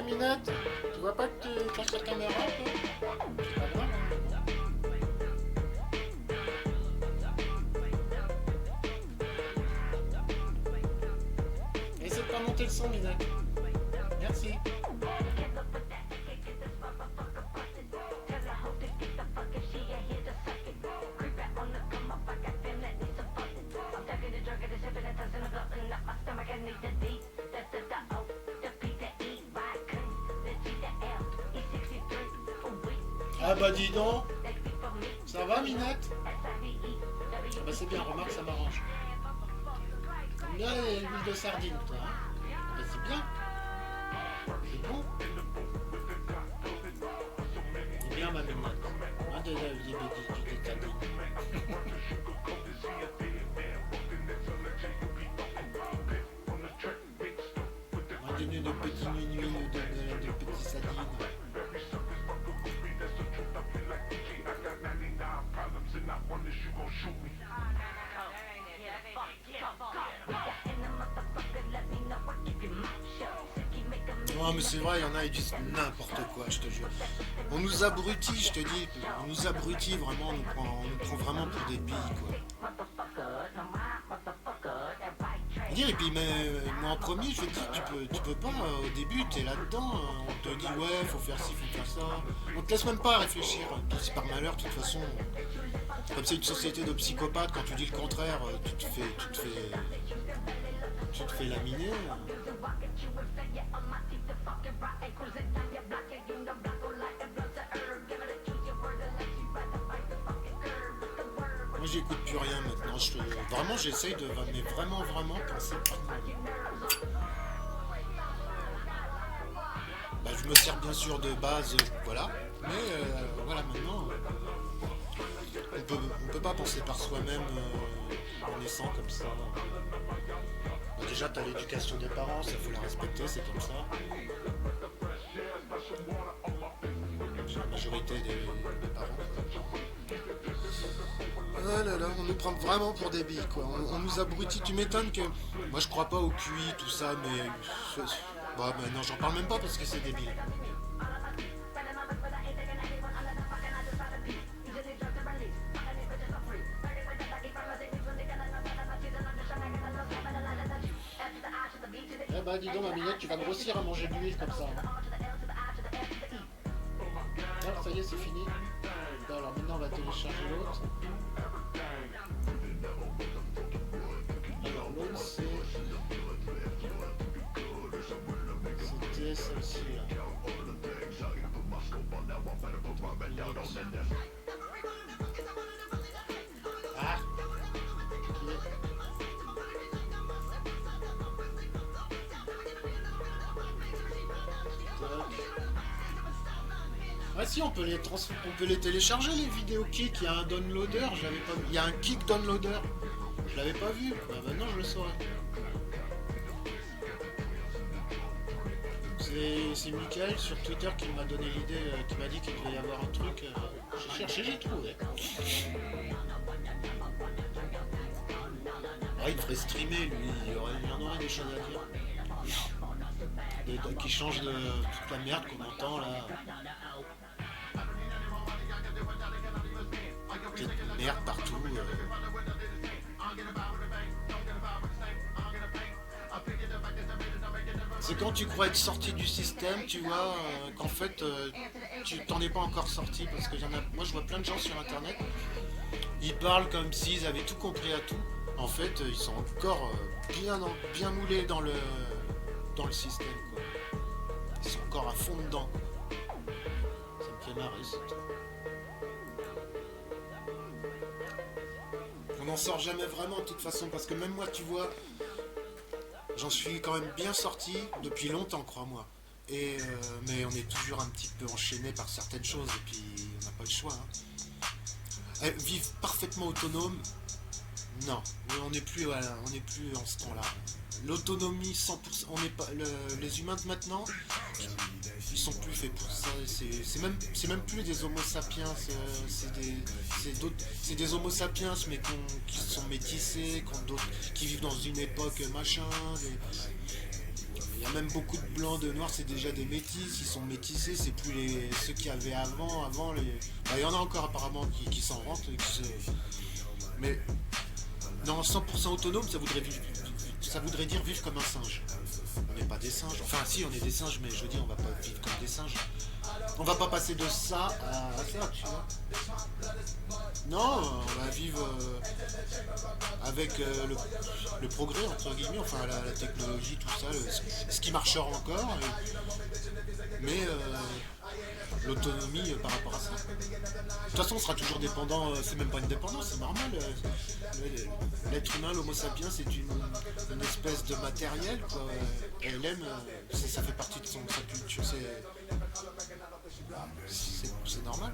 Minette, tu vois pas que tu caches la caméra un peu? C'est pas grave, hein. Essaie de pas monter le son, Minette. Merci. Ah bah dis donc, ça va Minette? Bah c'est bien, remarque, ça m'arrange. T'aimes bien l'huile de sardine, toi, hein? Bah c'est bien, c'est bon. C'est bien ma Minette. Hein, du détadine. Donner de petits minuit ou de petits sardines. Non mais c'est vrai, il y en a, ils disent n'importe quoi, je te jure. On nous abrutit, je te dis, on nous abrutit vraiment, on nous prend vraiment pour des billes, quoi. Et puis moi en premier je te dis tu peux pas au début t'es là-dedans, on te dit ouais faut faire ci, faut faire ça, on te laisse même pas réfléchir, puis c'est par malheur de toute façon, comme c'est une société de psychopathes, quand tu dis le contraire tu te fais laminer. Moi j'écoute plus rien maintenant, vraiment j'essaye de mais vraiment penser par moi. Bah, je me sers bien sûr de base, voilà, mais voilà maintenant on peut pas penser par soi-même en naissant comme ça. Bon, déjà t'as l'éducation des parents, ça faut la respecter, c'est comme ça. C'est la majorité des parents. Ah là là, on nous prend vraiment pour des billes, quoi. On nous abrutit. Tu m'étonnes que. Moi, je crois pas au QI, tout ça, mais. Bah, non, j'en parle même pas parce que c'est débile. Eh bah, dis donc, ma minette, tu vas grossir à manger de l'huile comme ça. Ah, ça y est, c'est fini. Bon, alors maintenant, on va télécharger l'autre. Alors, l'autre, c'était celle-ci. Ah, ah si, on peut les télécharger les vidéos Kik, il y a un downloader, j'avais pas vu. Il y a un Kik downloader. Je l'avais pas vu. Bah maintenant je le saurais. C'est Michael sur Twitter qui m'a donné l'idée, qui m'a dit qu'il devait y avoir un truc. J'ai cherché, j'ai trouvé. Ah, il devrait streamer lui, il en aurait des choses à dire. Qui change de toute la merde qu'on entend là. Cette merde partout. C'est quand tu crois être sorti du système, tu vois, qu'en fait, tu t'en es pas encore sorti, parce que moi je vois plein de gens sur internet, ils parlent comme s'ils avaient tout compris à tout. En fait, ils sont encore bien moulés dans le système, quoi. Ils sont encore à fond dedans. Ça me fait marrer, c'est tout. On n'en sort jamais vraiment de toute façon, parce que même moi, tu vois, j'en suis quand même bien sorti depuis longtemps, crois-moi. Mais on est toujours un petit peu enchaîné par certaines choses, et puis on n'a pas le choix. Hein. Vivre parfaitement autonome, non, on n'est plus en ce temps-là. L'autonomie 100%, on n'est pas, les humains de maintenant, ils sont plus faits pour ça. C'est même plus des homo sapiens, c'est des homo sapiens, mais qui sont métissés, qui vivent dans une époque machin. Il y a même beaucoup de blancs, de noirs, c'est déjà des métis, ils sont métissés, c'est plus ceux qu'il y avait avant les. Bah, il y en a encore apparemment qui s'en rentrent, mais non, 100% autonome, ça voudrait dire vivre comme un singe. On n'est pas des singes, enfin si on est des singes, mais je veux dire on va pas vivre comme des singes. On va pas passer de ça à ça, tu vois. Non, on va vivre avec le progrès, entre guillemets, enfin la technologie, tout ça, ce qui marchera encore, mais l'autonomie par rapport à ça. De toute façon, on sera toujours dépendant, c'est même pas une dépendance, c'est normal. L'être humain, l'homo sapiens, c'est une espèce de matériel, quoi. Et elle aime, ça fait partie de sa culture, c'est normal.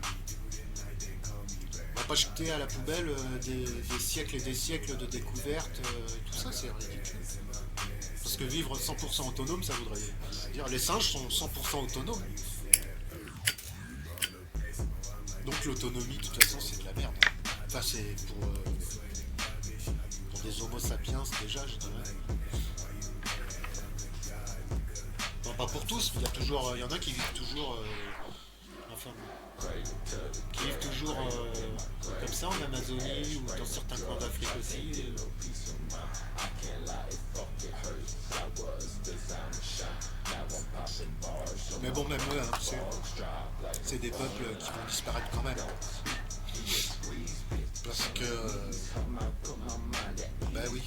On va pas jeter à la poubelle des siècles et des siècles de découvertes, tout ça, c'est ridicule. Parce que vivre 100% autonome, ça voudrait dire les singes sont 100% autonomes. Donc l'autonomie, de toute façon, c'est de la merde. Enfin, c'est pour des homo sapiens déjà, je dirais. Non, pas pour tous, il y en a qui vivent toujours, enfin, qui vivent toujours comme ça en Amazonie ou dans certains coins d'Afrique aussi. Mais bon, même eux, hein, c'est des peuples qui vont disparaître quand même. Parce que. Bah oui.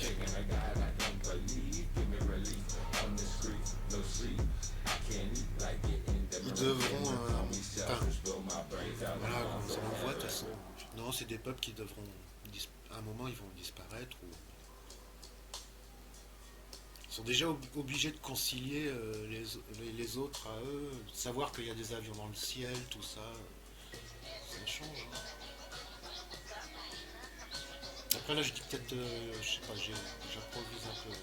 Ils devront. Voilà, on le voit de toute façon. Non, c'est des peuples qui devront. À un moment, ils vont disparaître ou. Ils sont déjà obligés de concilier les autres à eux, savoir qu'il y a des avions dans le ciel, tout ça. Ça change. Hein. Après là je dis peut-être, je sais pas, j'improvise un peu.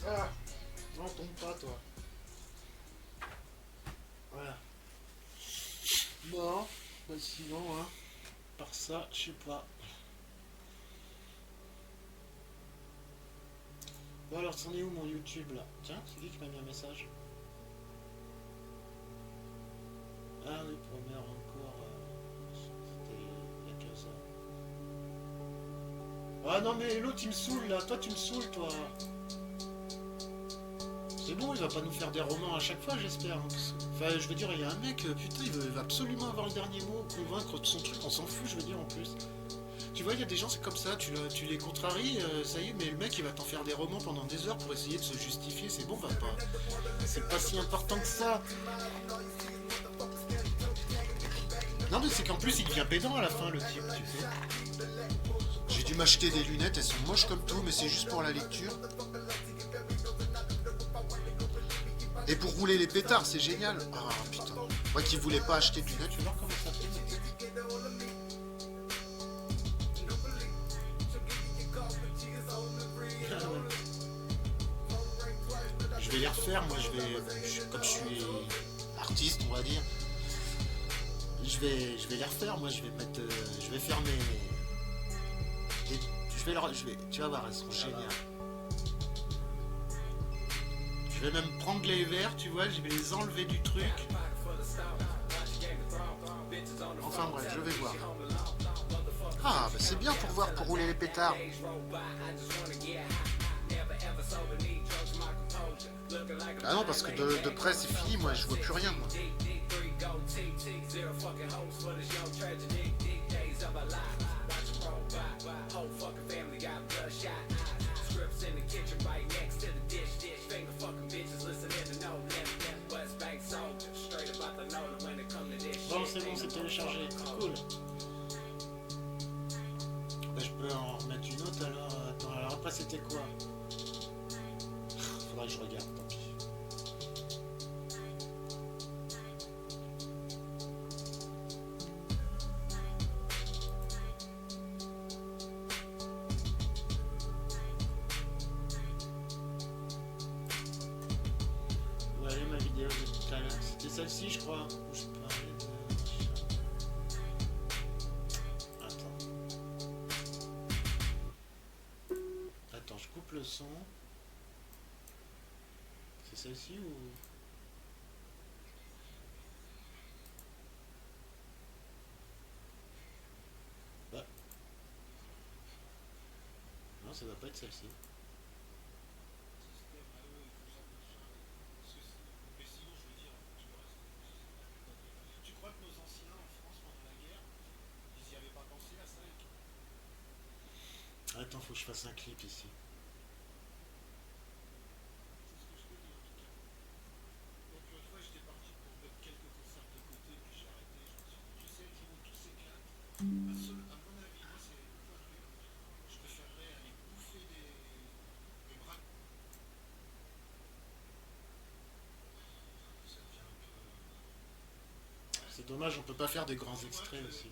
Ah, non, tombe pas, toi. Voilà. Bon, bah sinon, hein, par ça, je sais pas. Bon, alors, c'en est où mon YouTube là? Tiens, c'est qui m'a mis un message? Ah oui, première encore. C'était il y a 15 ans. Ah non, mais l'autre il me saoule là, toi tu me saoules toi. C'est bon, il va pas nous faire des romans à chaque fois, j'espère. Hein, enfin, je veux dire, il y a un mec, putain, il va absolument avoir le dernier mot, convaincre de son truc, on s'en fout, je veux dire, en plus. Tu vois, il y a des gens, c'est comme ça, tu les contraries, ça y est, mais le mec, il va t'en faire des romans pendant des heures pour essayer de se justifier, c'est bon, va pas. C'est pas si important que ça. Non, mais c'est qu'en plus, il devient pédant à la fin, le type, tu sais. J'ai dû m'acheter des lunettes, elles sont moches comme tout, mais c'est juste pour la lecture. Et pour rouler les pétards, c'est génial. Ah putain. Moi qui voulais pas acheter de lunettes, tu vois comment ça fait. Je vais les refaire, moi comme je suis artiste, on va dire. Je vais les refaire, moi je vais mettre. Je vais faire tu vas voir, elles sont géniales. Je vais même prendre les verres, tu vois, je vais les enlever du truc. Enfin bref, je vais voir. Ah, bah c'est bien pour voir, pour rouler les pétards. Ah non, parce que de près c'est fini, moi je vois plus rien, moi. Bon, c'est bon, c'est téléchargé. Cool. Bah, je peux en remettre une autre alors. Attends, alors après c'était quoi? Faudrait que je regarde, tant pis. Ouais, ma vidéo de tout à l'heure. C'était celle-ci, je crois. Où je parlais de... Attends, je coupe le son. C'est celle-ci ou... Bah. Non, ça doit pas être celle-ci. Attends, faut que je fasse un clip ici. C'est dommage, on peut pas faire des grands extraits aussi.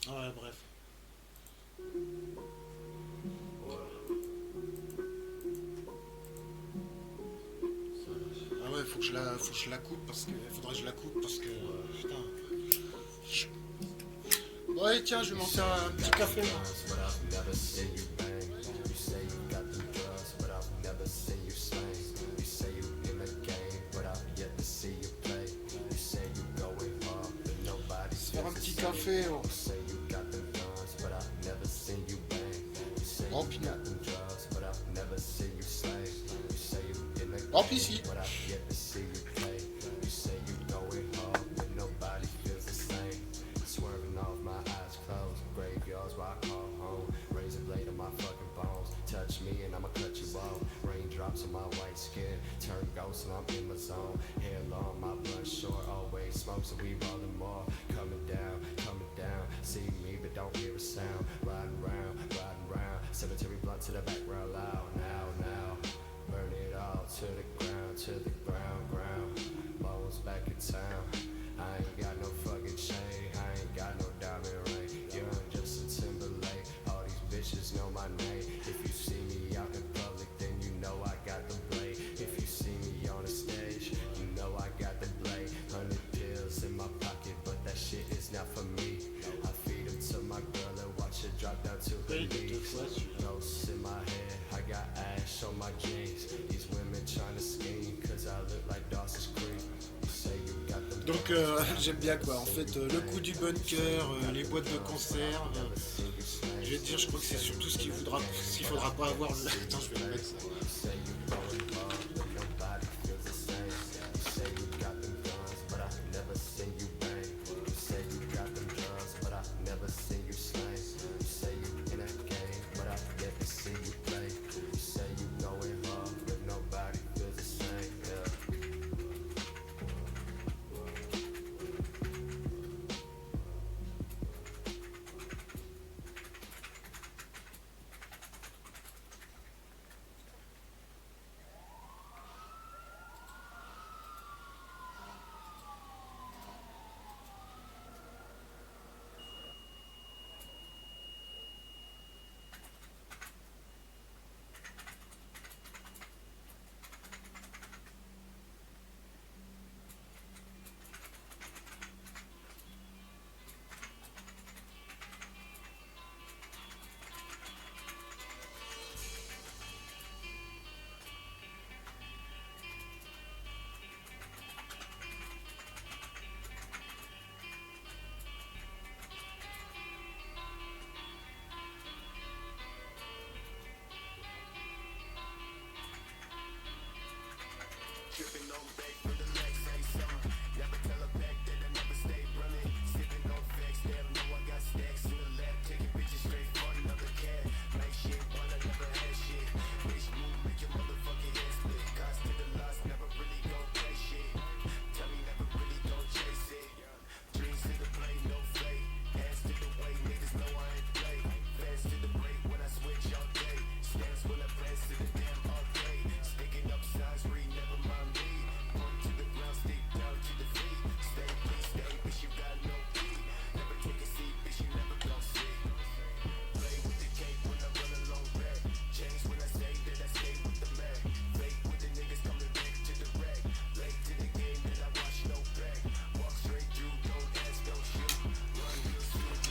Ouais, bref. Ah ouais, faut que je la coupe parce que... Faudrait que je la coupe parce que... Putain. Ouais, tiens, je vais m'en faire un petit café, moi. Faire un petit café, oh. Rempli. Rempli ici. Touch me and I'ma cut you off. Raindrops on my white skin, turn ghost and I'm in my zone. Hair long, my blood short, always smoke, so we rollin' more. Coming down, see me but don't hear a sound. Riding round, cemetery blunt to the background loud. Now, burn it all to the ground. Bones back in town. I ain't got no fucking chain, I ain't got no diamond ring. Young Justin Timberlake, all these bitches know my name. If you see me out in public, then Paye deux fois celui-là. Donc j'aime bien quoi. En fait, le coup du bunker, les boîtes de conserve. Je vais te dire, je crois que c'est surtout ce qu'il faudra pas avoir. Attends, je vais le mettre ça.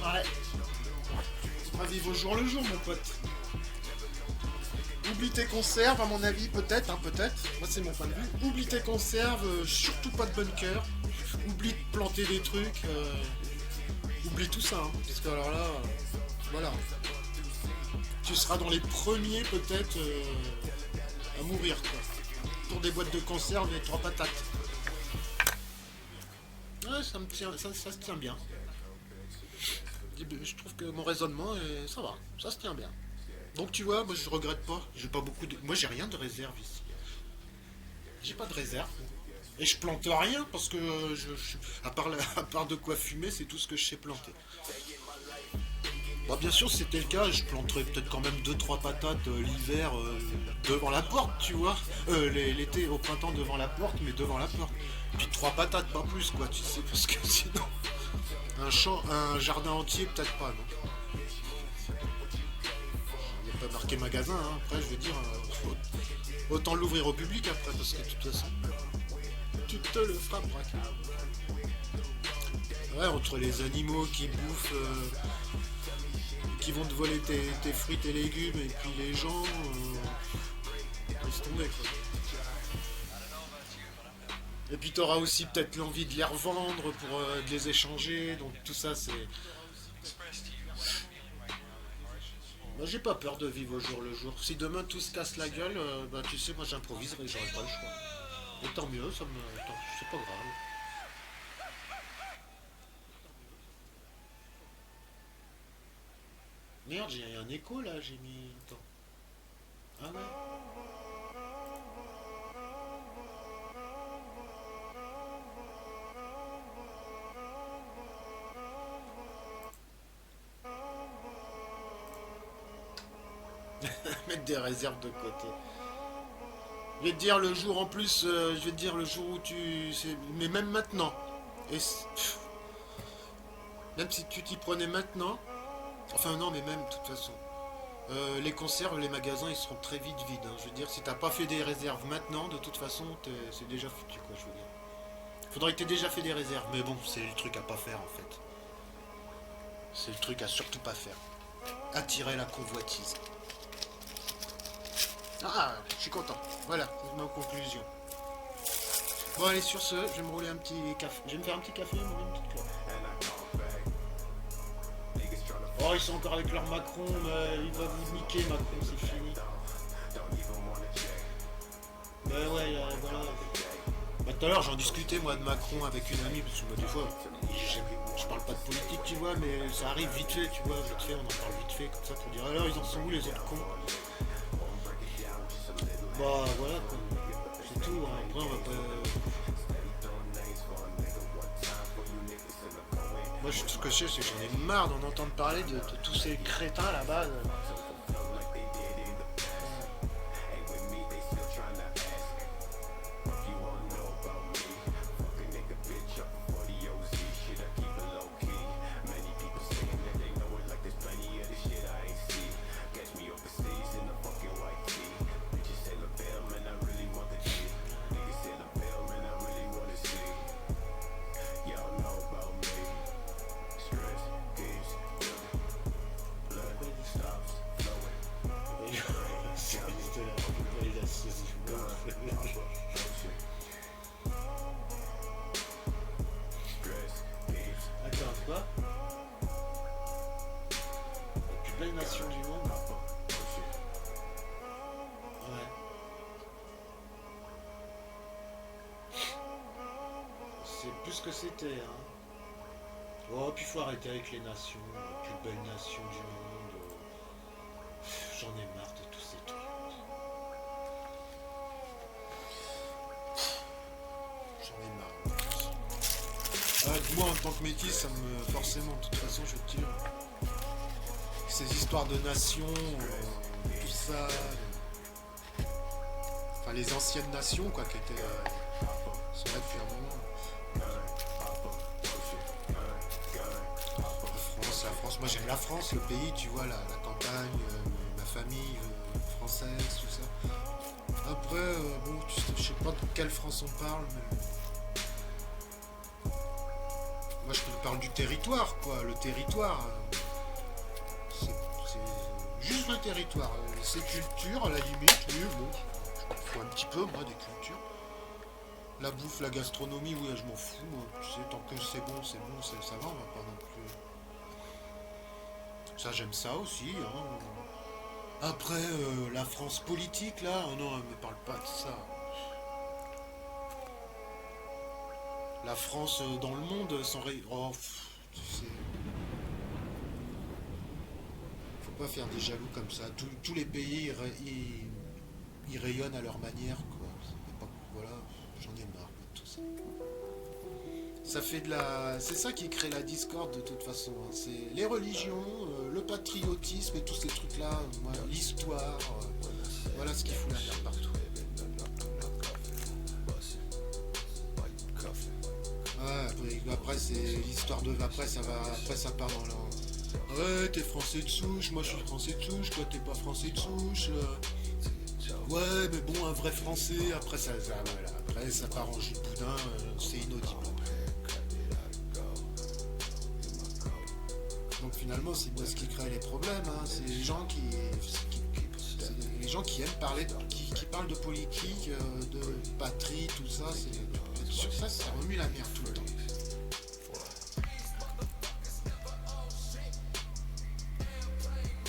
Ouais. On va vivre au jour le jour, mon pote. Oublie tes conserves, à mon avis, peut-être, hein, peut-être. Moi, c'est mon point de vue. Oublie tes conserves, surtout pas de bunker. Oublie de planter des trucs. Oublie tout ça, hein, parce que alors là, voilà. Tu seras dans les premiers, peut-être, à mourir, quoi. Pour des boîtes de conserve et 3 patates. Ouais, ça me tient, ça se tient bien. Je trouve que mon raisonnement, ça va, ça se tient bien. Donc tu vois, moi je regrette pas. J'ai pas beaucoup de. Moi j'ai rien de réserve ici. J'ai pas de réserve. Et je plante rien parce que à part de quoi fumer, c'est tout ce que je sais planter. Bon, bien sûr, si c'était le cas, je planterais peut-être quand même deux trois patates l'hiver devant la porte, tu vois. L'été, au printemps devant la porte, mais devant la porte. Puis 3 patates, pas plus, quoi, tu sais, parce que sinon. Un jardin entier, peut-être pas, non. Il n'y a pas marqué magasin, hein. Après, je veux dire, autant l'ouvrir au public après, parce que de toute façon, tu te le feras braquer. Ouais, entre les animaux qui bouffent, qui vont te voler tes fruits, tes légumes, et puis les gens, laisse tomber, quoi. Et puis t'auras aussi peut-être l'envie de les revendre pour de les échanger, donc tout ça c'est. Moi j'ai pas peur de vivre au jour le jour. Si demain tout se casse la gueule, bah tu sais, moi j'improviserai, j'aurai pas le choix. Et tant mieux, c'est pas grave. Merde, j'ai un écho là, j'ai mis. Attends. Ah ouais. Mettre des réserves de côté. Je vais te dire le jour en plus, je vais te dire le jour où mais même maintenant. Et même si tu t'y prenais maintenant. Enfin non, mais même de toute façon. Les conserves, les magasins, ils seront très vite vides, hein. Je veux dire, si t'as pas fait des réserves maintenant, de toute façon, c'est déjà foutu, quoi, je veux dire. Faudrait que t'aies déjà fait des réserves. Mais bon, c'est le truc à pas faire, en fait. C'est le truc à surtout pas faire. attirer la convoitise. Ah, je suis content. Voilà, c'est ma conclusion. Bon, allez, sur ce, je vais me rouler un petit café. Je vais me faire un petit café, me rouler une petite clope. Oh, ils sont encore avec leur Macron, mais il va vous niquer, Macron, c'est fini. Ben ouais, voilà. Bah, tout à l'heure, j'en discutais, moi, de Macron avec une amie, parce que moi, des fois, je parle pas de politique, tu vois, mais ça arrive vite fait, tu vois, vite fait, on en parle vite fait, comme ça, pour dire, alors, ils en sont où, les autres cons? Bah, voilà, quoi. C'est tout, hein. Après, on va pas... Moi, ce que je sais, c'est que j'en ai marre d'en entendre parler de tous ces crétins là-bas. Attends, quoi? La plus belle nation du monde? Ouais. C'est plus ce que c'était, hein. Oh, puis faut arrêter avec les nations, la plus belle nation du monde. J'en ai marre de tous ces trucs. J'en ai marre. Moi, en tant que métis, ça me. Forcément, de toute façon, je te dis. Ces histoires de nations, tout ça. Enfin, les anciennes nations, quoi, qui étaient. Sont là depuis un moment. La France, moi j'aime la France, le pays, tu vois, la campagne, ma famille française, tout ça. Après, bon, je sais pas de quelle France on parle, mais. Moi je te parle du territoire, quoi, le territoire. C'est juste le territoire. Ces cultures, à la limite, oui, bon, je m'en fous un petit peu, moi, des cultures. La bouffe, la gastronomie, oui, je m'en fous, moi. Tu sais, tant que c'est bon, ça va, on va pas non plus. Ça, j'aime ça aussi. Hein. Après, la France politique, là, oh non, elle me parle pas de ça. La France dans le monde, sans oh, tu sais. Faut pas faire des jaloux comme ça. Tous les pays, ils rayonnent à leur manière, quoi. Voilà, j'en ai marre de tout ça. Ça fait de la. C'est ça qui crée la discorde de toute façon. Hein. C'est les religions, le patriotisme et tous ces trucs-là, voilà, l'histoire. Voilà ce qui fout la merde partout. Ouais, après c'est l'histoire de. Après ça part dans la. Ouais, t'es français de souche, moi je suis français de souche, toi t'es pas français de souche. Ouais, mais bon, un vrai français, après voilà, après ça part en jus de boudin, c'est inaudible. Donc finalement, c'est bien ce qui crée les problèmes. Hein. C'est les gens qui aiment parler, qui parlent de politique, de patrie, tout ça. Sur ça, ça remue la merde tout le temps.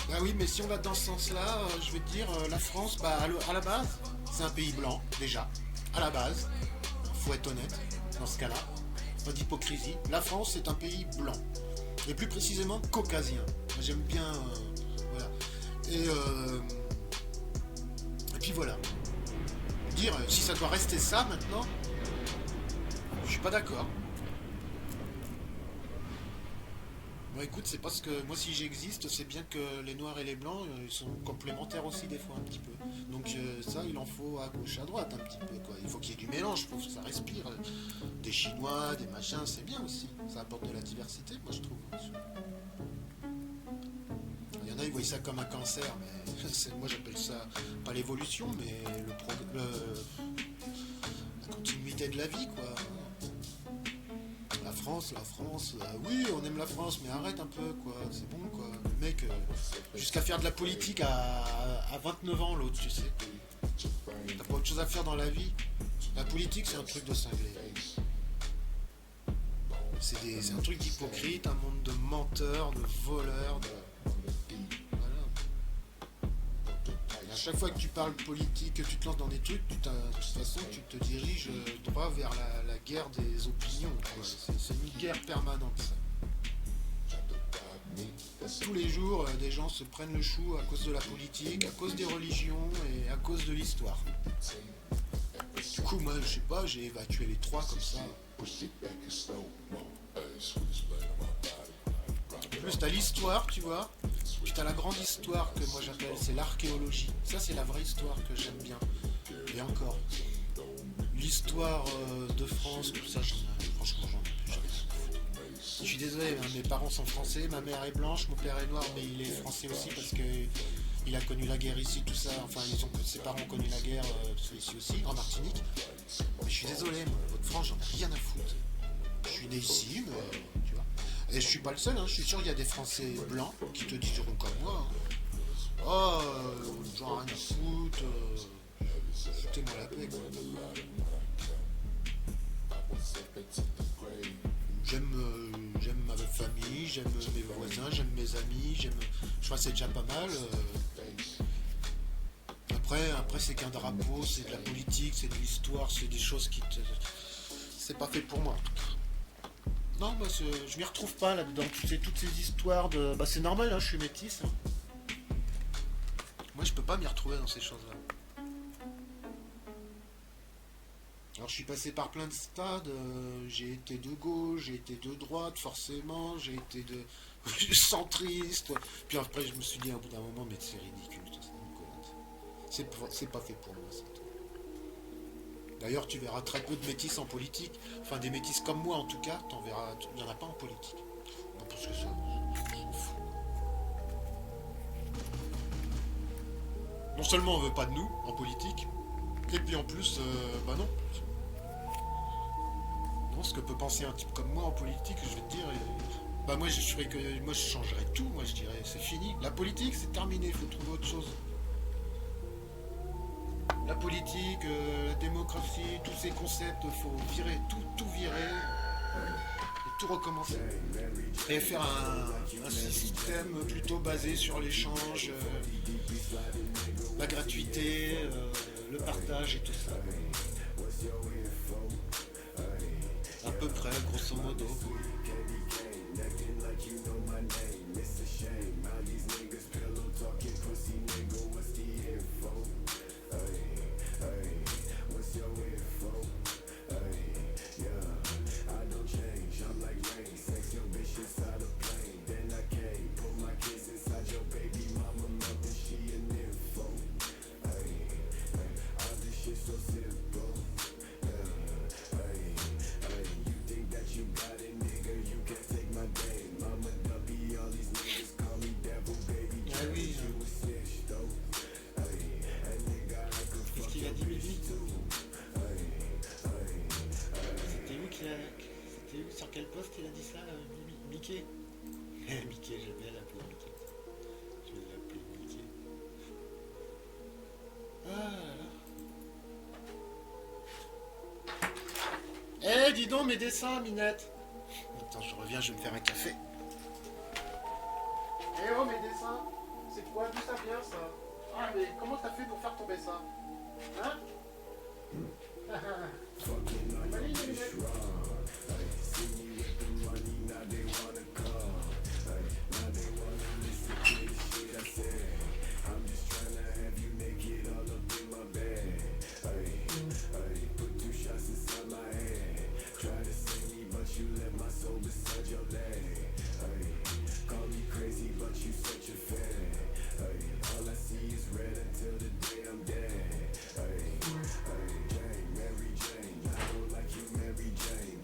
Bah oui, mais si on va dans ce sens-là, je vais te dire, la France, bah à la base, c'est un pays blanc déjà. À la base, faut être honnête dans ce cas-là. Pas d'hypocrisie. La France, c'est un pays blanc. Et plus précisément caucasien. Moi, j'aime bien. Voilà. Et puis voilà. Dire si ça doit rester ça maintenant, je suis pas d'accord. Bon écoute, c'est parce que moi si j'existe, c'est bien que les noirs et les blancs ils sont complémentaires aussi des fois un petit peu. Donc ça il en faut à gauche à droite un petit peu quoi. Il faut qu'il y ait du mélange, il faut que ça respire. Des chinois, des machins, c'est bien aussi. Ça apporte de la diversité, moi je trouve. Il y en a ils voient ça comme un cancer, mais moi j'appelle ça pas l'évolution, mais la continuité de la vie quoi. la France, oui, on aime la France, mais arrête un peu, quoi, c'est bon, quoi. Le mec, jusqu'à faire de la politique à 29 ans, l'autre, tu sais. T'as pas autre chose à faire dans la vie. La politique, c'est un truc de cinglé. C'est un truc d'hypocrite, un monde de menteurs, de voleurs, voilà. Et à chaque fois que tu parles politique, que tu te lances dans des trucs, de toute façon, tu te diriges droit vers la guerre des opinions. C'est une guerre permanente, ça. Tous les jours, des gens se prennent le chou à cause de la politique, à cause des religions et à cause de l'histoire. Du coup, moi, je sais pas, j'ai évacué les trois comme ça. En plus, t'as l'histoire, tu vois. Puis t'as la grande histoire que moi j'appelle, c'est l'archéologie. Ça, c'est la vraie histoire que j'aime bien. Et encore, l'histoire de France, tout ça, franchement, j'en ai plus jamais. Je suis désolé, hein, mes parents sont français, ma mère est blanche, mon père est noir, mais il est français aussi parce que il a connu la guerre ici, tout ça. Enfin, ses parents ont connu la guerre ici aussi, en Martinique. Mais je suis désolé, moi, votre France, j'en ai rien à foutre. Je suis né ici, mais tu vois. Et je suis pas le seul, hein, je suis sûr qu'il y a des Français blancs qui te diront comme moi. Hein. Oh, j'en ai rien à foutre. Foutez-moi la paix, quoi. J'aime ma famille, j'aime mes voisins, j'aime mes amis, je crois que c'est déjà pas mal. Après c'est qu'un drapeau, c'est de la politique, c'est de l'histoire, c'est des choses qui te... C'est pas fait pour moi en tout cas. Non, moi je m'y retrouve pas là-dedans. Toutes ces histoires de... Bah c'est normal, hein, je suis métisse. Hein. Moi je peux pas m'y retrouver dans ces choses-là. Alors je suis passé par plein de stades, j'ai été de gauche, j'ai été de droite forcément, j'ai été de centriste, puis après je me suis dit à bout d'un moment mais c'est ridicule tout ça, c'est pas fait pour moi ça. D'ailleurs tu verras très peu de métis en politique, enfin des métis comme moi en tout cas, t'en verras, il n'y en a pas en politique. Pas plus que ça, je m'en fous. Non seulement on veut pas de nous en politique, et puis en plus, bah non. Non, ce que peut penser un type comme moi en politique, je vais te dire, bah moi je changerais tout, moi je dirais, c'est fini. La politique c'est terminé, il faut trouver autre chose. La politique, la démocratie, tous ces concepts, il faut virer, tout virer, et tout recommencer. Et faire un système plutôt basé sur l'échange, la gratuité, le partage et tout ça. À peu près, grosso modo. Sur quel poste il a dit ça, Mickey? Mickey, j'aime bien l'appeler Mickey. Je vais l'appeler Mickey. Ah là. Eh, dis donc mes dessins, Minette. Attends, je reviens, je vais me faire un café. Eh oh, mes dessins. C'est quoi? D'où ça vient, ça? Ah, mais comment t'as fait pour faire tomber ça? Hein? Allez, les lunettes. Mary Jane, I don't like you, Mary Jane.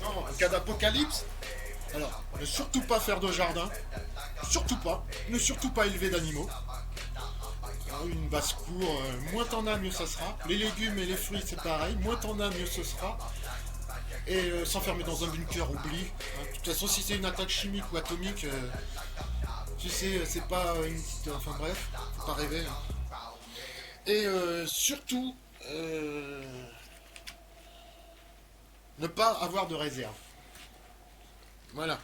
Non, en cas d'apocalypse, alors, ne surtout pas faire de jardin, surtout pas, ne surtout pas élever d'animaux. Une basse-cour, moins t'en as, mieux ça sera. Les légumes et les fruits, c'est pareil, moins t'en as, mieux ce sera. Et s'enfermer dans un bunker, oublie. De toute façon, si c'est une attaque chimique ou atomique, tu sais, c'est pas une petite... Enfin bref, faut pas rêver. Hein. Et surtout, ne pas avoir de réserve. Voilà.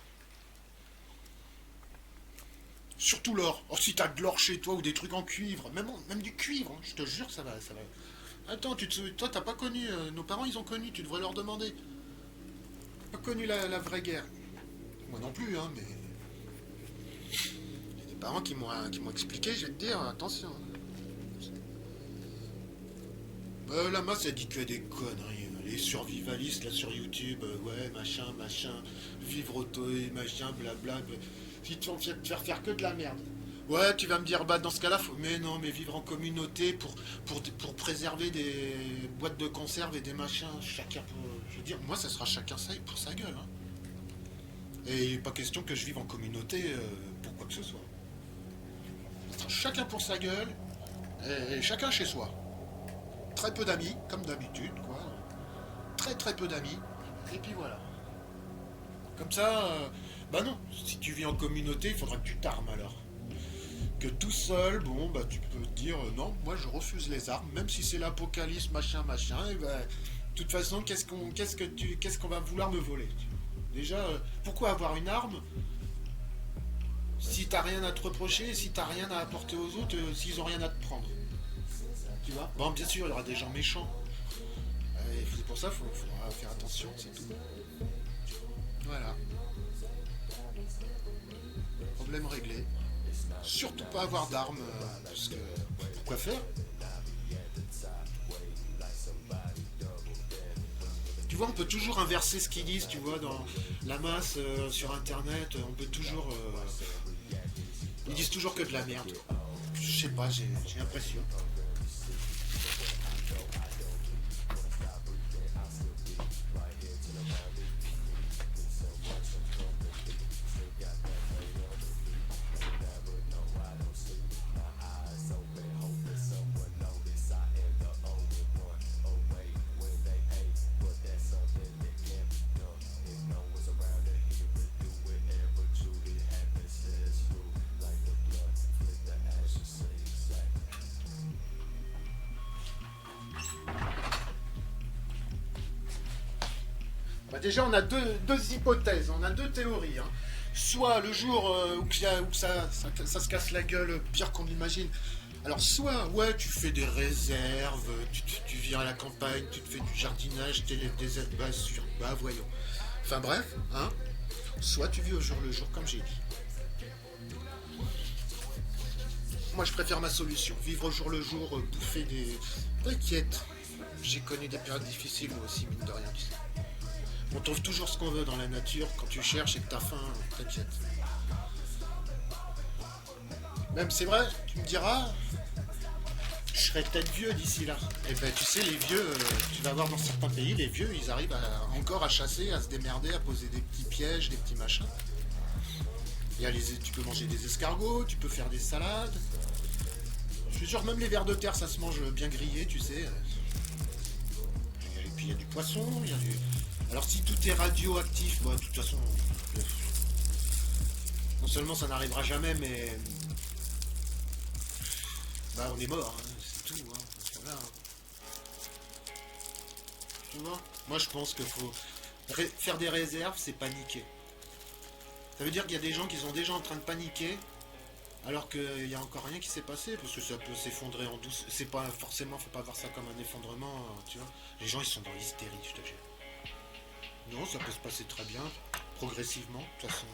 Surtout l'or. Or, si t'as de l'or chez toi ou des trucs en cuivre, même du cuivre, hein, je te jure, ça va. Attends, toi, t'as pas connu. Nos parents, ils ont connu, tu devrais leur demander. Pas connu la vraie guerre. Moi non plus, hein, mais. Il y a des parents qui m'ont expliqué, je vais te dire, attention. La masse, elle dit que des conneries. Les survivalistes, là, sur YouTube, ouais, machin, vivre auto et machin, blabla. Ils te font faire que de la merde. Ouais, tu vas me dire, bah dans ce cas-là, mais non, mais vivre en communauté pour préserver des boîtes de conserve et des machins, chacun pour... Je veux dire, moi, ça sera chacun ça pour sa gueule. Hein. Et il n'est pas question que je vive en communauté pour quoi que ce soit. Ça sera chacun pour sa gueule et chacun chez soi. Très peu d'amis, comme d'habitude, quoi. Très peu d'amis. Et puis voilà. Comme ça, bah non, si tu vis en communauté, il faudra que tu t'armes alors. Que tout seul, bon, bah tu peux te dire, non, moi je refuse les armes, même si c'est l'apocalypse, machin, et bah, de toute façon, qu'est-ce qu'on va vouloir me voler? Déjà, pourquoi avoir une arme si t'as rien à te reprocher, si t'as rien à apporter aux autres, s'ils ont rien à te prendre? Tu vois? Bon, bien sûr, il y aura des gens méchants. Et c'est pour ça qu'il faudra faire attention, c'est tout. Voilà. Problème réglé. Surtout pas avoir d'armes, parce que... Pourquoi faire? Tu vois, on peut toujours inverser ce qu'ils disent, tu vois, dans la masse, sur Internet, on peut toujours... Ils disent toujours que de la merde. Je sais pas, j'ai l'impression. Bah déjà, on a deux hypothèses, on a deux théories. Hein. Soit le jour où ça se casse la gueule pire qu'on l'imagine. Alors soit, ouais, tu fais des réserves, tu viens à la campagne, tu te fais du jardinage, tu élèves des aides basses sur... Bah voyons. Enfin bref, hein. Soit tu vis au jour le jour, comme j'ai dit. Moi, je préfère ma solution. Vivre au jour le jour, bouffer des... T'inquiète. J'ai connu des périodes difficiles, moi aussi, mine de rien, tu sais. On trouve toujours ce qu'on veut dans la nature. Quand tu cherches et que t'as faim, t'inquiète. Même, c'est vrai, tu me diras, je serais peut-être vieux d'ici là. Et ben, tu sais, les vieux, tu vas voir dans certains pays, les vieux, ils arrivent encore à chasser, à se démerder, à poser des petits pièges, des petits machins. Tu peux manger des escargots, tu peux faire des salades. Je suis sûr, même les vers de terre, ça se mange bien grillé, tu sais. Et puis il y a du poisson, il y a du... Alors si tout est radioactif, bah, de toute façon, non seulement ça n'arrivera jamais, mais bah on est mort, hein, c'est tout. Hein. Voilà. Tu vois. Moi je pense qu'il faut faire des réserves, c'est paniquer. Ça veut dire qu'il y a des gens qui sont déjà en train de paniquer alors qu'il n'y a encore rien qui s'est passé, parce que ça peut s'effondrer en douce. C'est pas forcément, faut pas voir ça comme un effondrement, tu vois. Les gens ils sont dans l'hystérie, je te jure. Non, ça peut se passer très bien, progressivement, de toute façon.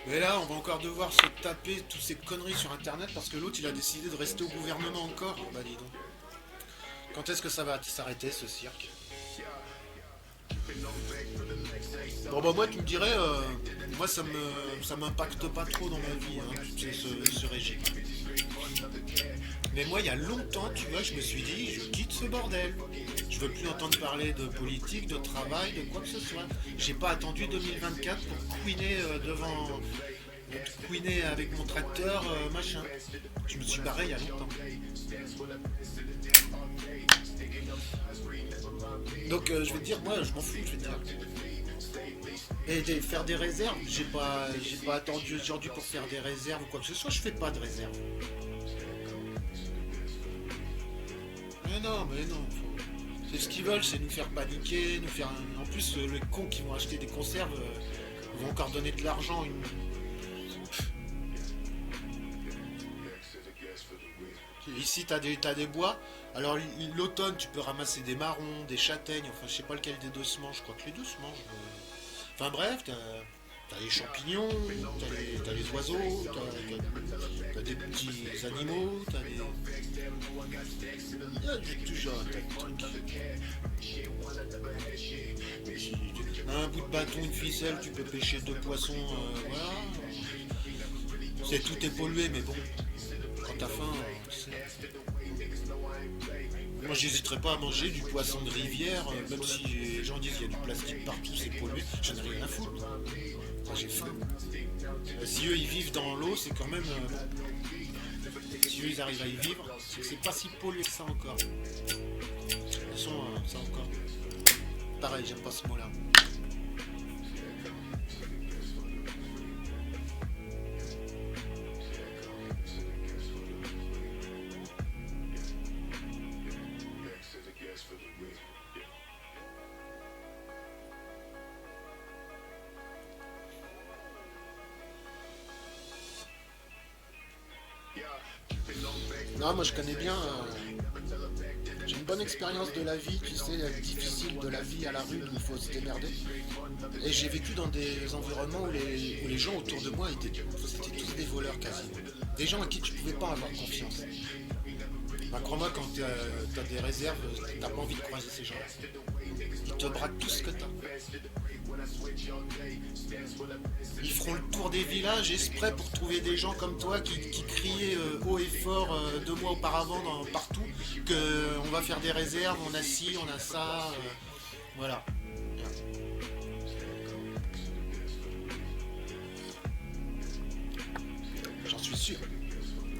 Mais là, on va encore devoir se taper toutes ces conneries sur internet parce que l'autre il a décidé de rester au gouvernement encore. Bah dis donc. Quand est-ce que ça va s'arrêter ce cirque? Bon bah moi tu me dirais, moi ça m'impacte pas trop dans ma vie, hein, ce régime. Mais moi il y a longtemps, tu vois, je me suis dit, je quitte ce bordel. Je veux plus entendre parler de politique, de travail, de quoi que ce soit. J'ai pas attendu 2024 pour couiner couiner avec mon tracteur, machin. Je me suis barré il y a longtemps. Donc je vais te dire, moi je m'en fous, je vais te dire. Et faire des réserves, j'ai pas attendu aujourd'hui pour faire des réserves ou quoi que ce soit, je fais pas de réserve. Mais non, c'est ce qu'ils veulent, c'est nous faire paniquer, nous faire... En plus, les cons qui vont acheter des conserves vont encore donner de l'argent. Ici, t'as des bois. Alors, l'automne, tu peux ramasser des marrons, des châtaignes. Enfin, je sais pas lequel des deux se mange. Je crois que les deux se mangent. Enfin, bref, t'as les champignons, t'as les oiseaux, t'as des petits animaux, t'as des... Il y a toujours un tas de trucs. Un bout de bâton, une ficelle, tu peux pêcher deux poissons, voilà. Tout est pollué, mais bon, quand t'as faim, moi j'hésiterais pas à manger du poisson de rivière, même si les gens disent qu'il y a du plastique partout, c'est pollué, j'en ai rien à foutre. Enfin, j'ai faim. Si eux ils vivent dans l'eau, c'est quand même... si eux ils arrivent à y vivre, c'est pas si pollué que ça encore. De toute façon, ça encore. Pareil, j'aime pas ce mot-là. Non, moi je connais bien. J'ai une bonne expérience de la vie, tu sais, difficile de la vie à la rue où il faut se démerder. Et j'ai vécu dans des environnements où les gens autour de moi c'était tous des voleurs quasi. Des gens à qui tu pouvais pas avoir confiance. Bah, crois-moi, quand t'as des réserves, t'as pas envie de croiser ces gens. Ils te braquent tout ce que t'as. Ils feront le tour des villages exprès pour trouver des gens comme toi qui criaient haut et fort 2 mois auparavant partout qu'on va faire des réserves, on a ci, on a ça, voilà. J'en suis sûr.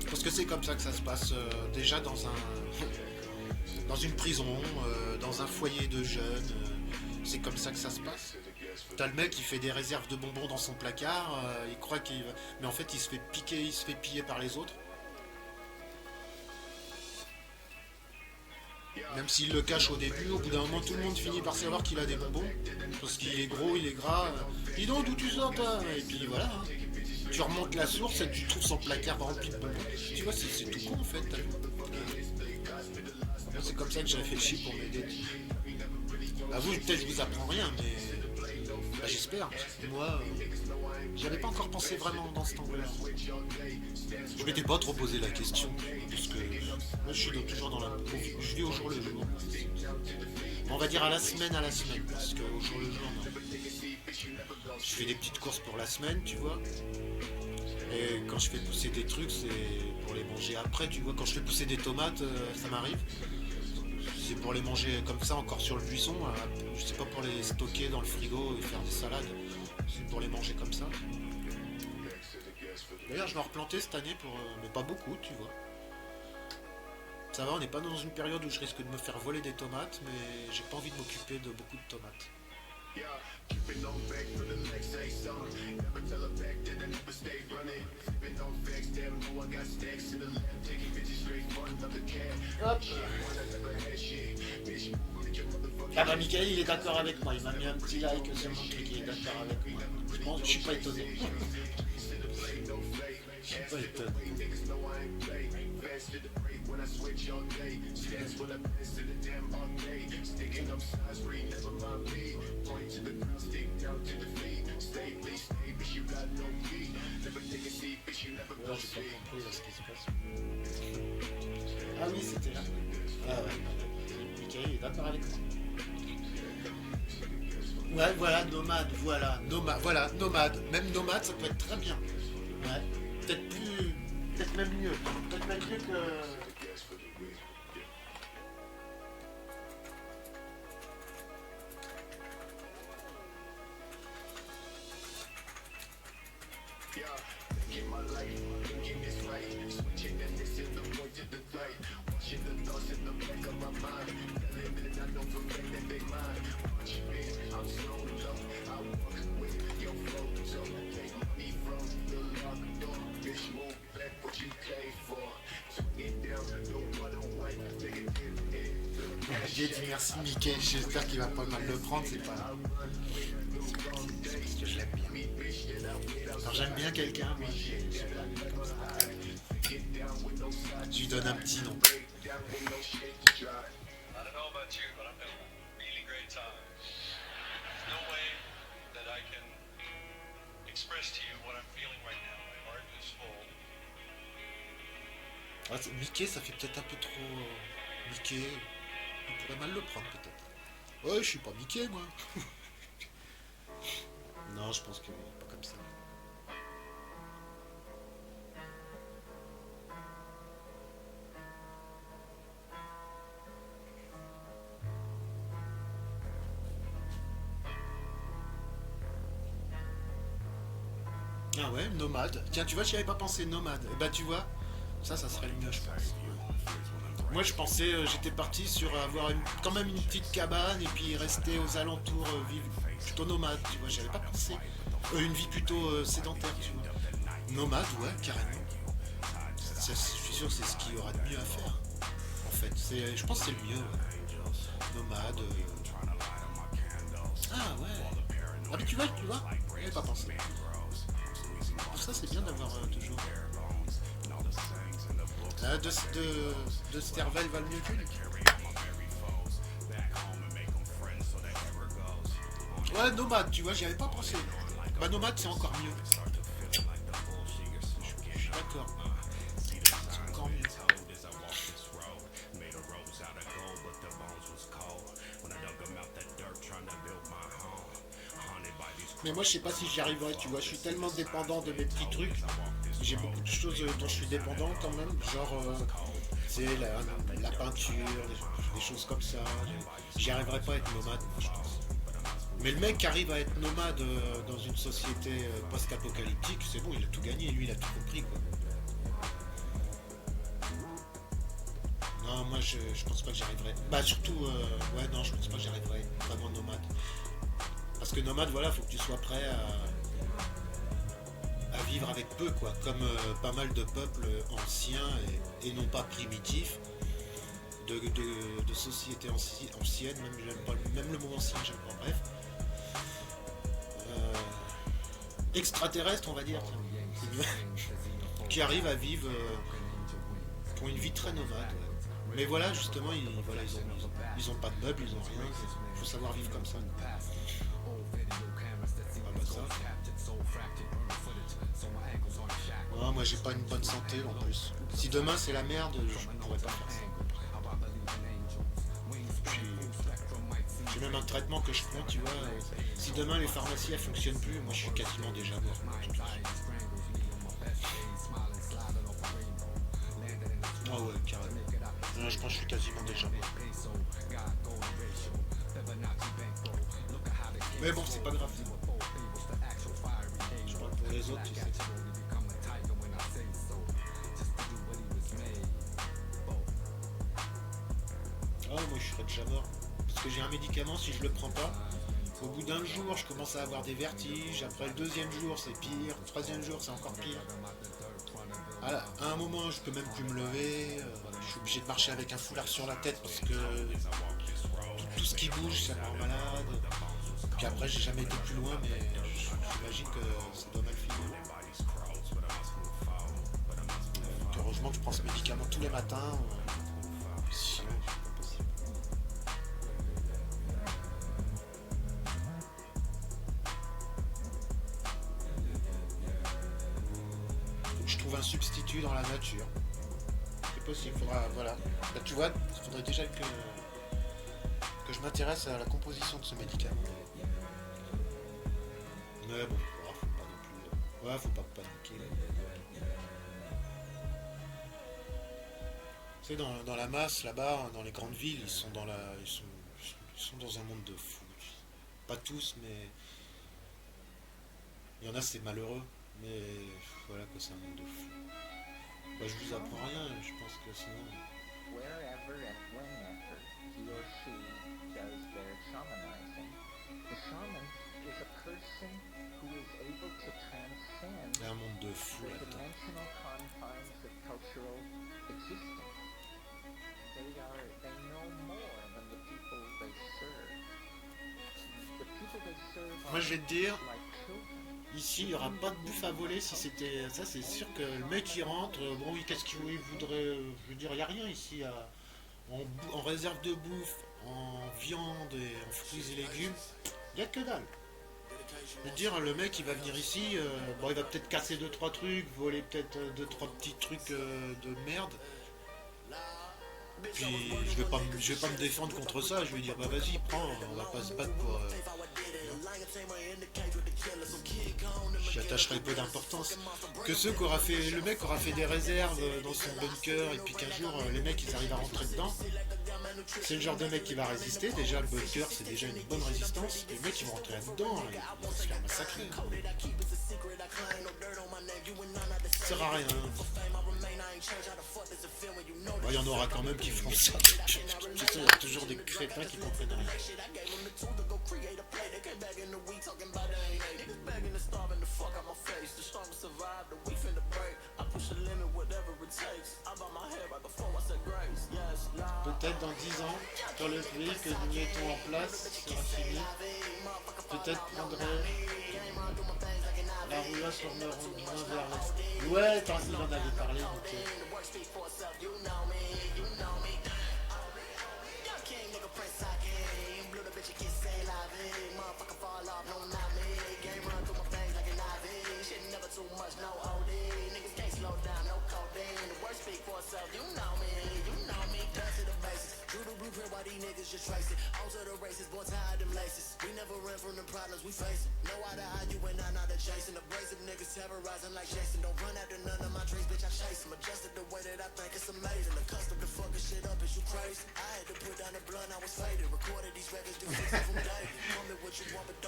Parce que c'est comme ça que ça se passe déjà dans une prison, dans un foyer de jeunes. C'est comme ça que ça se passe. T'as le mec qui fait des réserves de bonbons dans son placard, il croit qu'il va... Mais en fait il se fait piquer, il se fait piller par les autres. Même s'il le cache au début, au bout d'un moment tout le monde finit par savoir qu'il a des bonbons. Parce qu'il est gros, il est gras. Dis donc d'où tu sors toi? Et puis voilà. Hein. Tu remontes la source et tu trouves son placard rempli de bonbons. Tu vois, c'est tout con en fait. C'est comme ça que j'ai réfléchi pour m'aider. À vous, peut-être je vous apprends rien, mais bah, j'espère. Moi, J'avais pas encore pensé vraiment dans cet angle-là. Je m'étais pas trop posé la question, parce que moi je suis toujours dans la... Je vis au jour le jour. On va dire à la semaine, parce qu'au jour le jour, non. Je fais des petites courses pour la semaine, tu vois. Et quand je fais pousser des trucs, c'est pour les manger après, tu vois. Quand je fais pousser des tomates, ça m'arrive. C'est pour les manger comme ça, encore sur le buisson. Je sais pas pour les stocker dans le frigo et faire des salades. C'est pour les manger comme ça. D'ailleurs, je vais en replanter cette année, mais pas beaucoup, tu vois. Ça va, on n'est pas dans une période où je risque de me faire voler des tomates, mais j'ai pas envie de m'occuper de beaucoup de tomates. Hop. Ah bah Michael il est d'accord avec moi, il m'a mis un petit like sur mon truc, il est d'accord avec moi. Je suis pas étonné. Je suis pas étonné. Là, j'ai pas compris là, ce qui se passe. Ah oui, c'était là. Ah ouais. Michael est d'accord avec moi. Ouais, voilà, nomade. Même nomade, ça peut être très bien. Ouais. Peut-être même mieux. Peut-être même mieux que... J'ai dit merci Mickey, j'espère qu'il va pas mal le prendre, c'est pas... C'est parce que je l'aime bien. Quand j'aime bien quelqu'un, moi, je lui donne un petit nom. Ah, Mickey, ça fait peut-être un peu trop... Mickey, il pourrait mal le prendre peut-être. Ouais, je suis pas Mickey, moi. Non, je pense qu'il est pas comme ça. Ah ouais, nomade. Tiens, tu vois, j'y avais pas pensé, nomade. Et bah tu vois, ça serait le mieux, je pense. Moi, je pensais, j'étais parti sur avoir quand même une petite cabane et puis rester aux alentours, vivre plutôt nomade, tu vois, j'avais pas pensé. Une vie plutôt sédentaire, tu vois. Nomade, ouais, carrément. Je suis sûr que c'est ce qu'il y aura de mieux à faire, en fait. Je pense que c'est le mieux, ouais. Nomade. Ah ouais. Ah mais tu vois, j'avais pas pensé. Pour ça, c'est bien d'avoir toujours... de Stervel va le mieux que lui. Ouais, nomade, tu vois, j'y avais pas pensé. Bah, nomade, c'est encore mieux. Je suis d'accord. C'est encore mieux. Mais moi, je sais pas si j'y arriverai, tu vois. Je suis tellement dépendant de mes petits trucs. J'ai beaucoup de choses dont je suis dépendant quand même. Genre, c'est la peinture, des choses comme ça. J'y arriverai pas à être nomade, je pense. Mais le mec qui arrive à être nomade dans une société post-apocalyptique, c'est bon, il a tout gagné, lui, il a tout compris, quoi. Non, moi, je pense pas que j'arriverai. Bah, surtout, ouais, non, je pense pas que j'arriverai à être vraiment nomade. Parce que nomade, voilà, faut que tu sois prêt à vivre avec peu, quoi. Comme pas mal de peuples anciens et non pas primitifs, de sociétés anciennes, même le mot ancien, j'aime pas, bref. Extraterrestres, on va dire, qui arrivent à vivre, qui ont une vie très nomade. Ouais. Mais voilà, justement, ils ont pas de meubles, ils ont rien. Il faut savoir vivre comme ça. Ah bah ça. Non, moi j'ai pas une bonne santé en plus. Si demain c'est la merde, je ne pourrais pas faire ça. J'ai même un traitement que je prends, tu vois. Si demain les pharmacies elles fonctionnent plus, moi je suis quasiment déjà mort. Ah ouais, carrément. Là, je pense que je suis quasiment déjà mort. Mais bon, c'est pas grave. Je parle pour les autres, tu sais. Ah, moi je serais déjà mort. Parce que j'ai un médicament, si je le prends pas, au bout d'un jour, je commence à avoir des vertiges. Après le deuxième jour, c'est pire. Le troisième jour, c'est encore pire. À un moment, je peux même plus me lever. Je suis obligé de marcher avec un foulard sur la tête parce que tout ce qui bouge, ça me rend malade. Puis après, j'ai jamais été plus loin, mais j'imagine que ça doit mal finir. Donc, heureusement que je prends ce médicament tous les matins. Sinon, c'est pas possible. Faut que je trouve un substitut dans la nature. C'est possible, faudra, voilà. Là, tu vois, il faudrait déjà que je m'intéresse à la composition de ce médicament. Mais bon, faut pas non plus. Ouais, faut pas paniquer. Tu sais, dans la masse, là-bas, dans les grandes villes, ils sont dans un monde de fous. Pas tous, mais il y en a, c'est malheureux. Mais voilà, que c'est un monde de fous. Bah, je vous apprends rien, je pense que sinon. Wherever and whenever he or she does their shamanizing, the shaman is a person who is able to transcend Il y a un monde de fous the là-dedans. dimensional confines of cultural existence. They know more than the people they serve. The people they serve Moi, je vais te dire, are like children. ici, il n'y aura pas de bouffe à voler si c'était ça. C'est sûr que le mec il rentre, bon, oui, qu'est-ce qu'il voudrait. Je veux dire, il n'y a rien ici en réserve de bouffe, en viande et en fruits et légumes. Il n'y a que dalle. Je veux dire, le mec il va venir ici, bon, il va peut-être casser 2-3 trucs, voler peut-être 2-3 petits trucs de merde. Puis je vais pas me défendre contre ça, je vais dire bah vas-y prends, on va pas se battre pour. J'y attacherai peu d'importance. Que ceux qui aura fait. Le mec aura fait des réserves dans son bunker et puis qu'un jour les mecs ils arrivent à rentrer dedans. C'est le genre de mec qui va résister. Déjà le bunker c'est déjà une bonne résistance. Les mecs ils vont rentrer là-dedans, ils vont se faire massacrer. Ça sert à rien. Bon, il y en aura quand même qui feront ça. Je sais, il y a toujours des crétins qui comprennent rien. Peut-être dans 10 ans, quand le prix que nous mettons en place sera fini, peut-être prendrait la roulotte pour me rendre moins vers l'est. Ouais, tant qu'il en avait parlé, donc.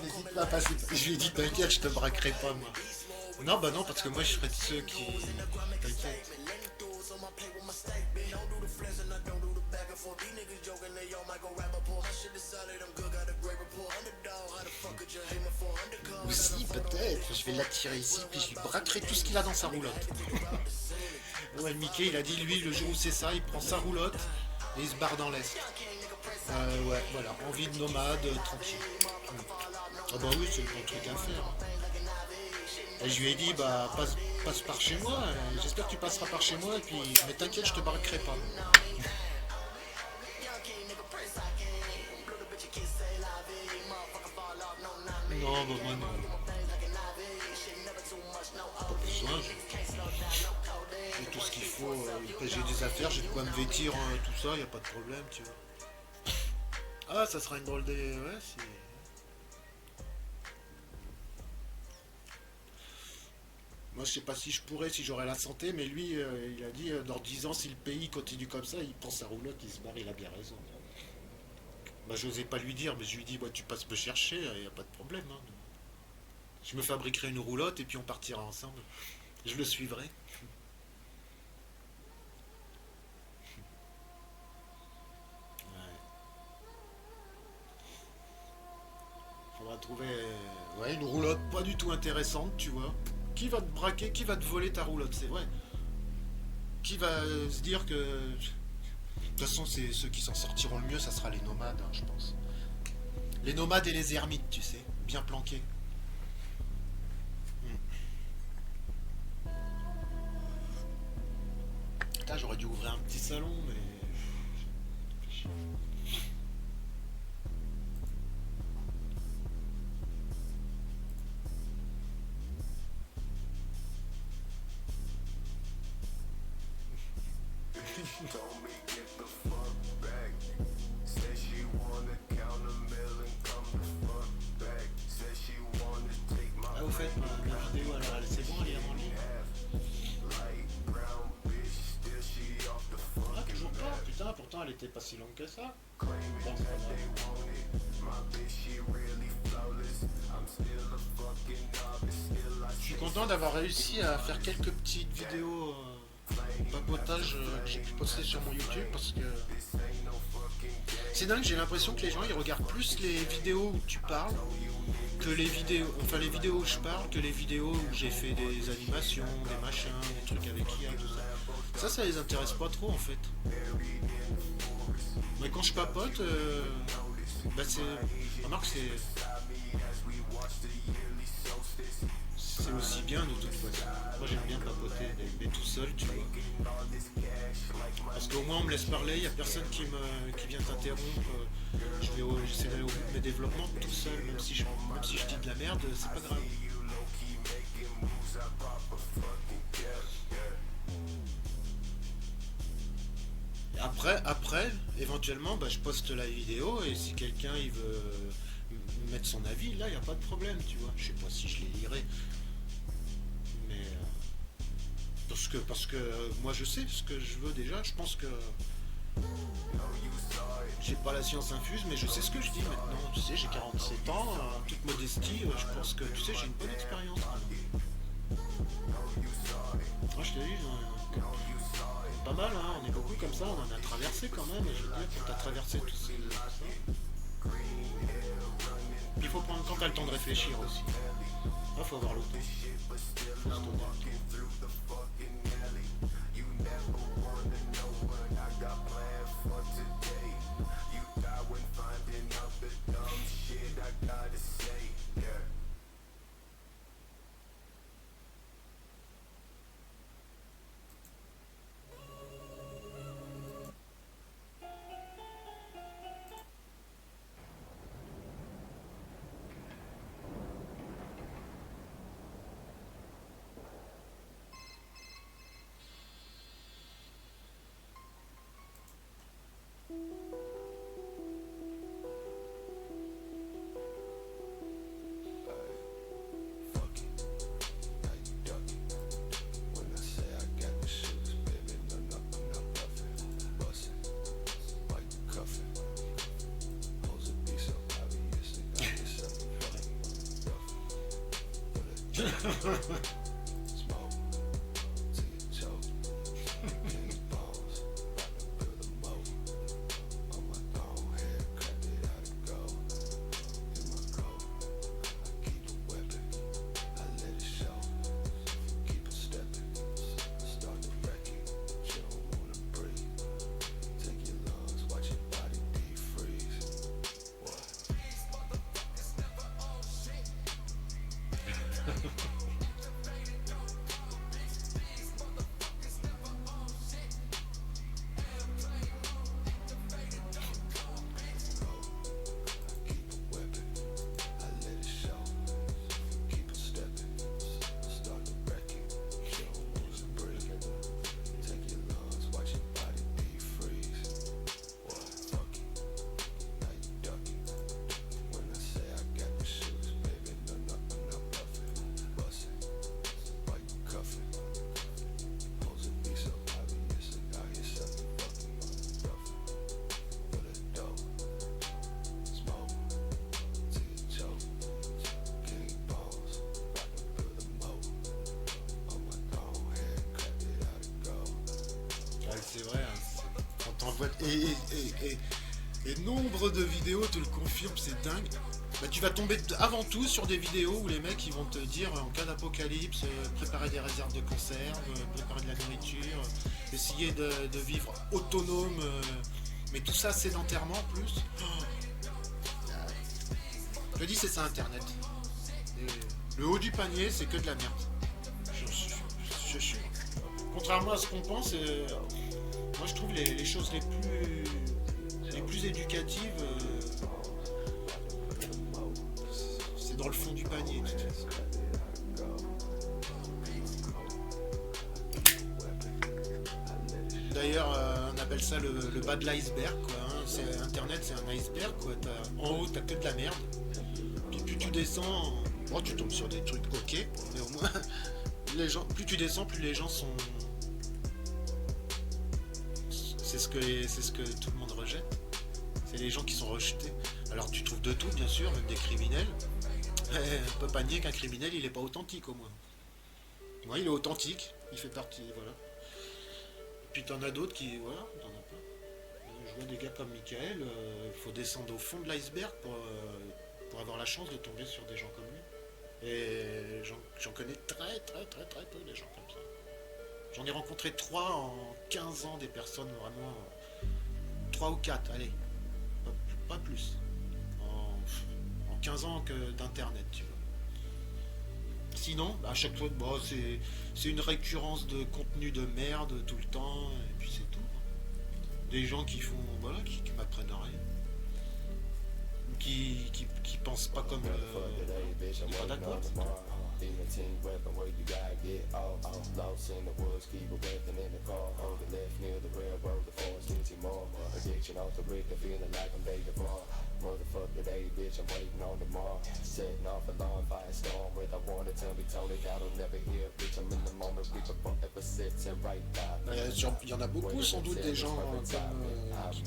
N'hésite pas à passer. Je lui ai dit t'inquiète, je te braquerai pas moi. Non bah non parce que moi je serais de ceux qui. T'inquiète. Aussi peut-être, je vais l'attirer ici puis je lui braquerai tout ce qu'il a dans sa roulotte. Ouais Mickey il a dit lui le jour où c'est ça, il prend sa roulotte et il se barre dans l'est. Ouais voilà, envie de nomade, tranquille. Ah bah oui c'est le bon truc à faire. Et je lui ai dit bah passe par chez moi, j'espère que tu passeras par chez moi et puis mais t'inquiète je te braquerai pas. Non bah moi non. besoin. J'ai tout ce qu'il faut. Après, j'ai des affaires, j'ai de quoi me vêtir, tout ça, y a pas de problème, tu vois. Ah, ça sera une drôle de... Ouais, c'est... Moi, je sais pas si je pourrais, si j'aurais la santé, mais lui, il a dit, dans 10 ans, si le pays continue comme ça, il prend sa roulotte, il se barre, il a bien raison. Bah, j'osais pas lui dire, mais je lui dis, bah, tu passes me chercher, y a pas de problème. Hein. Je me fabriquerai une roulotte et puis on partira ensemble. Je le suivrai. Ouais. Faudra trouver ouais, une roulotte pas du tout intéressante, tu vois. Qui va te braquer, qui va te voler ta roulotte, c'est vrai. Qui va se dire que... De toute façon, c'est ceux qui s'en sortiront le mieux, ça sera les nomades, hein, je pense. Les nomades et les ermites, tu sais, bien planqués. Hmm. Putain, j'aurais dû ouvrir un petit salon, mais... Told me get the fuck back. Said she wanna count a mill and come the fuck back. Said she wanna take my Ah, au fait, ma vidéo, alors, c'est bon, elle est en ligne. light brown bitch. Still she off the Ah, fucking toujours pas, map. putain, pourtant elle était pas si longue que ça. Claiming Bon, c'est that pas they grave. want it. My bitch, she really flawless. I'm still a fucking novice. Still I Je suis stay content d'avoir réussi à faire quelques petites vidéos papotage que j'ai pu poster sur mon YouTube parce que this ain't no fucking game. c'est dingue, j'ai l'impression que les gens ils regardent plus les vidéos où tu parles que les vidéos, enfin les vidéos où je parle que les vidéos où j'ai fait des animations, des machins, des trucs avec IA, tout ça. Ça les intéresse pas trop en fait. Mais quand je papote, bah c'est, remarque c'est aussi bien de toute façon. Moi j'aime bien papoter, mais tout seul, tu vois. Parce qu'au moins on me laisse parler, il n'y a personne qui vient t'interrompre. J'essaie d'aller au bout de mes développements tout seul, même si je dis de la merde, c'est pas grave. Après, éventuellement, bah, je poste la vidéo et si quelqu'un il veut mettre son avis, là il n'y a pas de problème, tu vois. Je sais pas si je les lirai, mais parce que moi je sais ce que je veux déjà. Je pense que j'ai pas la science infuse, mais je sais ce que je dis maintenant. Tu sais, j'ai 47 ans, en toute modestie, je pense que tu sais, j'ai une bonne expérience. Moi, je te dis, pas mal, hein, on est beaucoup comme ça, on en a traversé quand même, et je veux dire, quand t'as traversé tout ça. Puis il faut prendre quand t'as le temps de réfléchir aussi. Là, faut avoir le temps. Faut se donner le temps. vois, et nombre de vidéos te le confirment, c'est dingue. Bah, tu vas tomber avant tout sur des vidéos où les mecs ils vont te dire en cas d'apocalypse, préparer des réserves de conserve, préparer de la nourriture, essayer de vivre autonome, mais tout ça sédentairement en plus. Je te dis, c'est ça Internet. Et le haut du panier, c'est que de la merde. Je suis. Contrairement à ce qu'on pense, moi je trouve les choses les plus éducatives, c'est dans le fond du panier. De toute façon. D'ailleurs, on appelle ça le bas de l'iceberg, quoi. Hein. Internet, c'est un iceberg, quoi. En haut, t'as que de la merde. Puis plus tu descends, bon, tu tombes sur des trucs ok, mais au moins, plus tu descends, plus les gens sont. C'est ce que tout le monde rejette. C'est les gens qui sont rejetés. Alors tu trouves de tout, bien sûr, même des criminels. On peut pas nier qu'un criminel, il est pas authentique au moins. Ouais, il est authentique, il fait partie, voilà. Puis t'en as d'autres qui, voilà, t'en as pas. Je vois des gars comme Michael, il faut descendre au fond de l'iceberg pour avoir la chance de tomber sur des gens comme lui. Et j'en connais très peu des gens comme ça. J'en ai rencontré 3 en 15 ans, des personnes vraiment... 3 ou 4, allez. Pas plus. En 15 ans d'internet, tu vois. Sinon, à chaque fois, bon, c'est une récurrence de contenu de merde tout le temps, et puis c'est tout. Des gens qui font, voilà, qui m'apprennent rien. Qui pensent pas comme... ils sont pas d'accord. Motherfucker, they bitch, I'm waiting on tomorrow. Setting off a long firestorm with I wanna tell me Tony, I don't never hear, bitch. I'm in the moment, reach a fuck ever sits and right now. Il y en a beaucoup, sans doute, des gens comme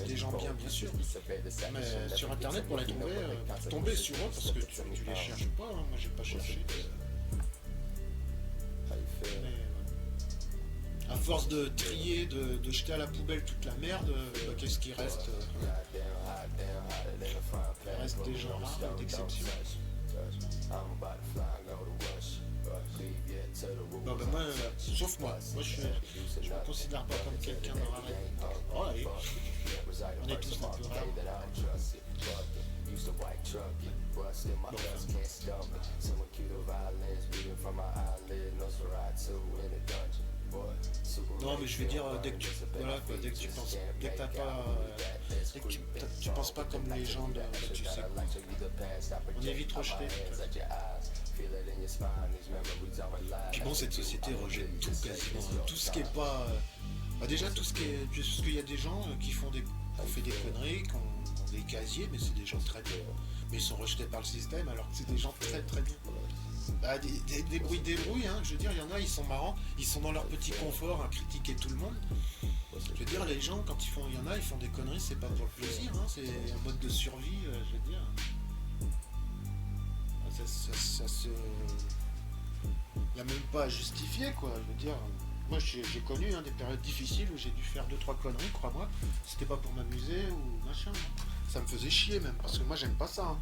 des gens bien sûr. Mais sur internet, pour les tomber sur eux, parce que tu les cherches pas, hein. Moi j'ai pas cherché. Mais, à force de trier, de jeter à la poubelle toute la merde, qu'est-ce qui reste? Il reste des gens rares, d'exception. Non, ben moi, sauf moi. Moi, je me considère pas comme quelqu'un de rare. Oh, allez. On est tous un peu rares. Non, mais je veux dire, dès que tu penses, dès que t'as pas, dès que tu penses pas comme les gens, tu sais, on est vite rejeté. Puis bon, cette société rejette tout quasiment, tout ce qui est pas, déjà tout ce qui est, parce qu'il y a des gens qui ont fait des conneries, qui ont des casiers, mais c'est des gens très bien, mais ils sont rejetés par le système, alors que c'est des gens très bien. Bah, des brouilles, hein. Je veux dire, il y en a, ils sont marrants, ils sont dans leur petit confort à critiquer tout le monde. Je veux dire, les gens, quand il y en a, ils font des conneries, c'est pas pour le plaisir, hein. C'est un mode de survie, je veux dire. Ça se... Il n'y a même pas à justifier, quoi, je veux dire. Moi, j'ai connu des périodes difficiles où j'ai dû faire 2-3 conneries, crois-moi. C'était pas pour m'amuser ou machin. Ça me faisait chier, même, parce que moi, j'aime pas ça. Hein.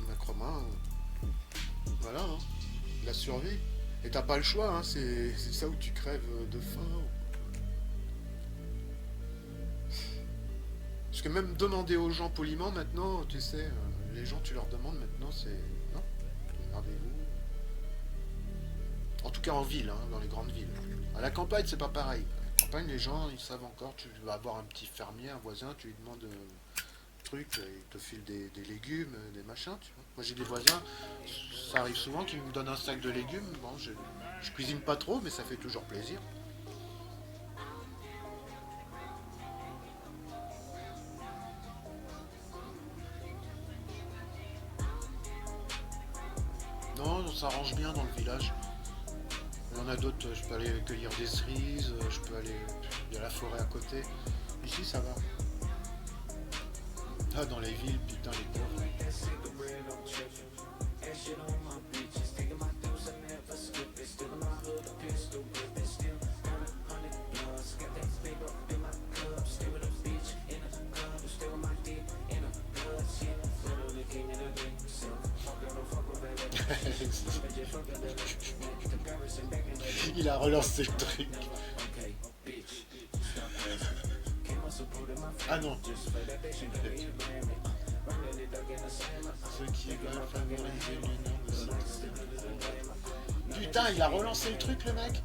Mais crois-moi... Voilà, hein. La survie. Et t'as pas le choix, hein. C'est ça où tu crèves de faim. Parce que même demander aux gens poliment maintenant, tu sais, les gens tu leur demandes maintenant, c'est... Non, regardez-vous. En tout cas en ville, hein, dans les grandes villes. À la campagne, c'est pas pareil. À la campagne, les gens, ils savent encore, tu vas avoir un petit fermier, un voisin, tu lui demandes... truc, il te file des légumes, des machins, tu vois. Moi j'ai des voisins, ça arrive souvent qu'ils me donnent un sac de légumes. Bon, je cuisine pas trop, mais ça fait toujours plaisir. Non, on s'arrange bien dans le village. Il y en a d'autres, je peux aller cueillir des cerises, je peux aller... Il y a la forêt à côté. Ici, ça va. Ah, dans les villes, putain, les pauvres. Il a relancé le truc. Ah non. Ceux qui veulent favoriser l'union de ceux. Putain, il a relancé le truc, le mec.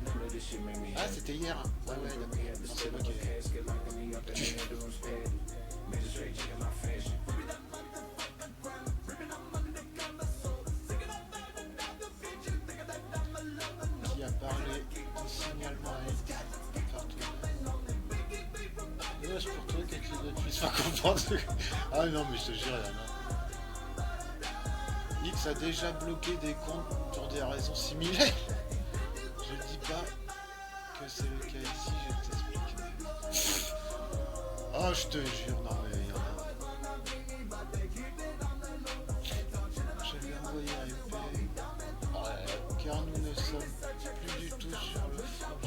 Ah, c'était hier. Ah ouais, d'accord. Non, c'est moi qui ai... Qui a parlé de signalement à X partout. Ouais, c'est pour toi que tu dois te faire comprendre. Ah non, mais je te jure, non. X a déjà bloqué des comptes pour des raisons similaires. Je ne dis pas que c'est le cas ici, je t'explique. Oh, je te jure, non mais il y en a. Je vais envoyer un MP. Ouais, car nous ne sommes plus du tout sur le front.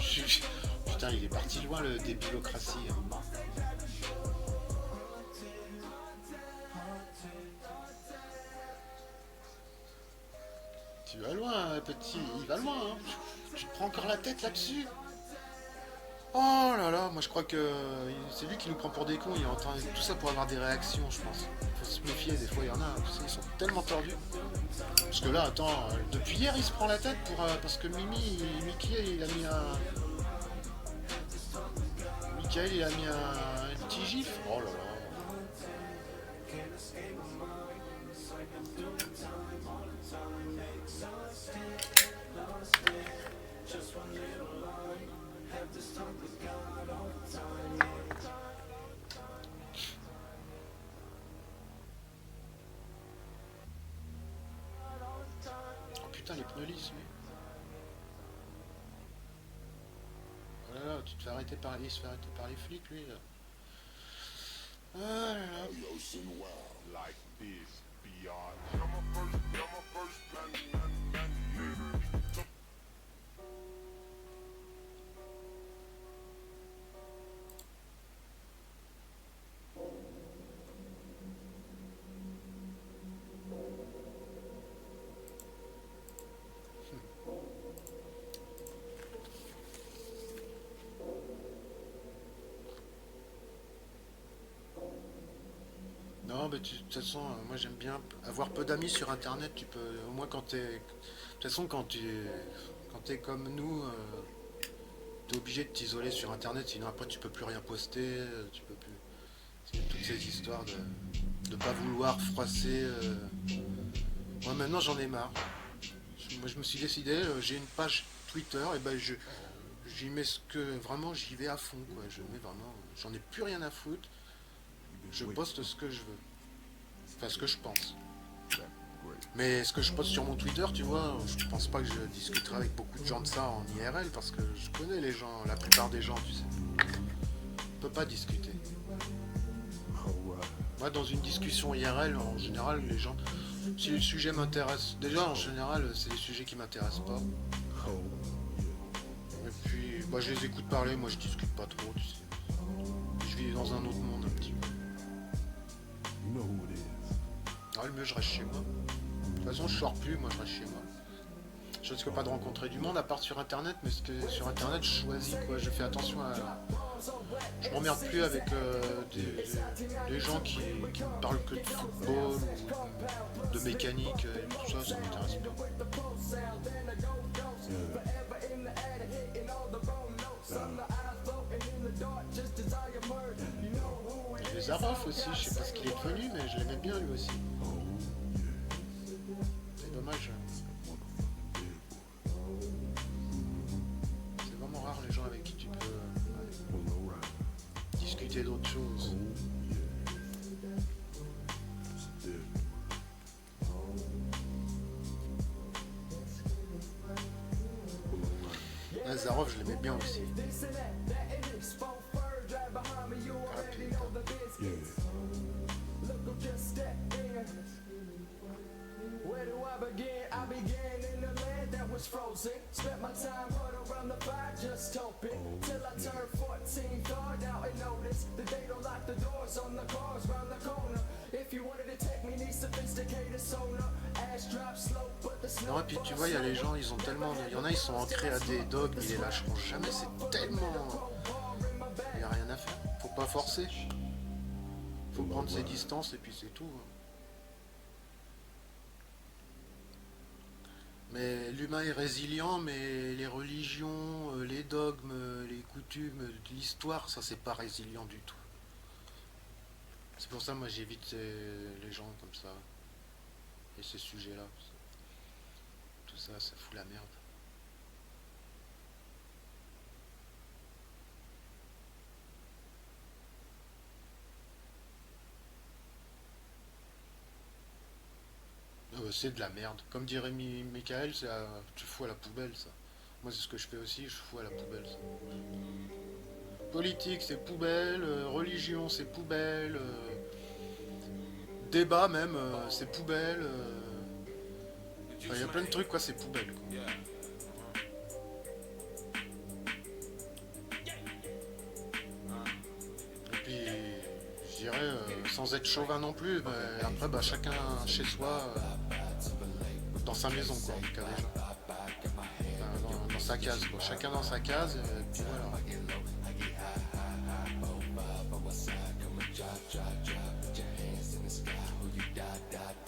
Putain, il est parti loin le débilocratie. Hein. Tu vas loin, petit, il va loin, hein. Tu te prends encore la tête là-dessus. Oh là là, moi je crois que c'est lui qui nous prend pour des cons, il entend tout ça pour avoir des réactions, je pense. Faut se méfier, des fois il y en a, ils sont tellement tordus. Parce que là, attends, depuis hier il se prend la tête pour parce que Mickey il a mis un... Michael il a mis un petit gif. Oh là là. Oh putain, les pneus lisses, lui. Oh là là, tu te fais arrêter par... Il se fait arrêter par les flics, lui, là. Ah là là. Non, mais de toute façon, moi j'aime bien avoir peu d'amis sur internet. Tu peux, au moins quand t'es. De toute façon, quand t'es comme nous, t'es obligé de t'isoler sur internet, sinon après tu peux plus rien poster, tu peux plus. C'est toutes ces histoires de pas vouloir froisser. Moi maintenant j'en ai marre. Moi je me suis décidé, j'ai une page Twitter, et ben j'y mets ce que. Vraiment j'y vais à fond, quoi. Je mets vraiment. J'en ai plus rien à foutre. Je poste ce que je veux. Enfin, ce que je pense. Mais ce que je poste sur mon Twitter, tu vois, je pense pas que je discuterai avec beaucoup de gens de ça en IRL, parce que je connais les gens, la plupart des gens, tu sais. On peut pas discuter. Moi, dans une discussion IRL, en général, les gens... Si le sujet m'intéresse... Déjà, en général, c'est les sujets qui m'intéressent pas. Et puis, bah, je les écoute parler, moi je discute pas trop, tu sais. Je vis dans un autre monde, un petit peu. Ah, le mieux, je reste chez moi. De toute façon, je sors plus, moi je reste chez moi. Je risque pas de rencontrer du monde à part sur internet, mais sur internet, je choisis, quoi. Je fais attention à. Je m'emmerde plus avec des gens qui me parlent que de football ou de mécanique et tout ça, ça m'intéresse pas. Il y avait Zaroff aussi, je sais pas ce qu'il est devenu, mais je l'aimais bien lui aussi. C'est dommage. C'est vraiment rare les gens avec qui tu peux discuter d'autres choses. Zaroff, je l'aimais bien aussi. Where do I begin? I began in the land that was frozen. Spent my time huddled around the fire just hoping. Till I turned 14, thawed out and noticed that they don't lock the doors on the cars round the corner. If you wanted to take me, need sophisticated sonar. Ass drop slow, but Non, et puis tu vois, il y a les gens, ils ont tellement. Il y en a, ils sont ancrés à des dogmes, ils les lâcheront jamais, c'est tellement. Il n'y a rien à faire. Faut pas forcer. Faut prendre ses distances et puis c'est tout. Mais l'humain est résilient, mais les religions, les dogmes, les coutumes, l'histoire, ça c'est pas résilient du tout. C'est pour ça moi j'évite les gens comme ça et ces sujets-là. Tout ça, ça fout la merde. C'est de la merde. Comme dirait Michael, tu fous à la poubelle ça. Moi c'est ce que je fais aussi, je fous à la poubelle ça. Politique c'est poubelle, religion c'est poubelle, débat même c'est poubelle. Enfin, il y a plein de trucs quoi, c'est poubelle quoi. Et puis je dirais sans être chauvin non plus, après bah, chacun chez soi dans sa maison quoi en tout cas déjà. Enfin, dans sa case quoi. Chacun dans sa case, et puis voilà.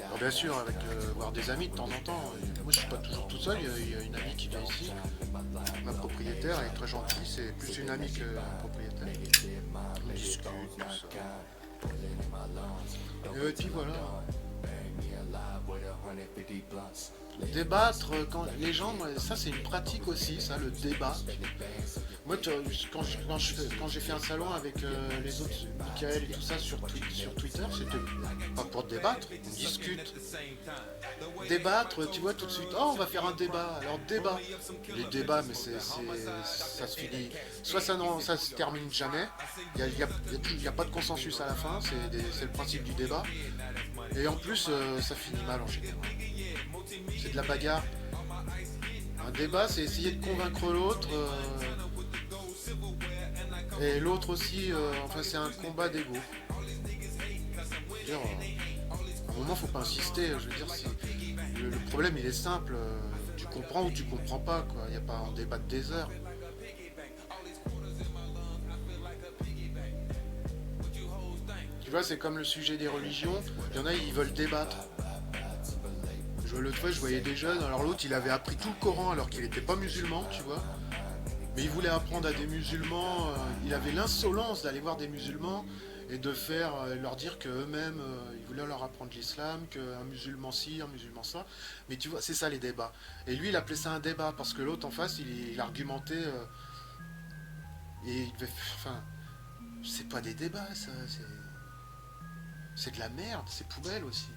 Alors, bien sûr, avec voir des amis de temps en temps. Moi je suis pas toujours tout seul, il y a une amie qui vient ici. Ma propriétaire elle est très gentille, c'est plus une amie qu'un propriétaire. On discute, tout ça. Et puis voilà. Débattre quand les gens, ça c'est une pratique aussi, ça le débat. Moi quand j'ai fait un salon avec les autres, Michael et tout ça sur Twitter, c'était pas pour débattre, on discute. Débattre, tu vois tout de suite, oh on va faire un débat, alors débat. Les débats, mais ça se finit, soit ça se termine jamais, il n'y a pas de consensus à la fin, c'est le principe du débat. Et en plus, ça finit mal en général. C'est de la bagarre. Un débat, c'est essayer de convaincre l'autre. Et l'autre aussi, enfin, c'est un combat d'ego. À un moment, faut pas insister. Je veux dire, le problème, il est simple. Tu comprends ou tu comprends pas, quoi. Il n'y a pas un débat de des heures. Tu vois, c'est comme le sujet des religions. Il y en a, ils veulent débattre. L'autre fois, je voyais des jeunes. Alors l'autre, il avait appris tout le Coran alors qu'il n'était pas musulman, tu vois. Mais il voulait apprendre à des musulmans. Il avait l'insolence d'aller voir des musulmans et de leur dire qu'eux-mêmes, ils voulaient leur apprendre l'islam, qu'un musulman ci, un musulman ça. Mais tu vois, c'est ça les débats. Et lui, il appelait ça un débat parce que l'autre en face, il argumentait. Et il devait. Enfin, c'est pas des débats, ça. C'est de la merde, c'est poubelle aussi.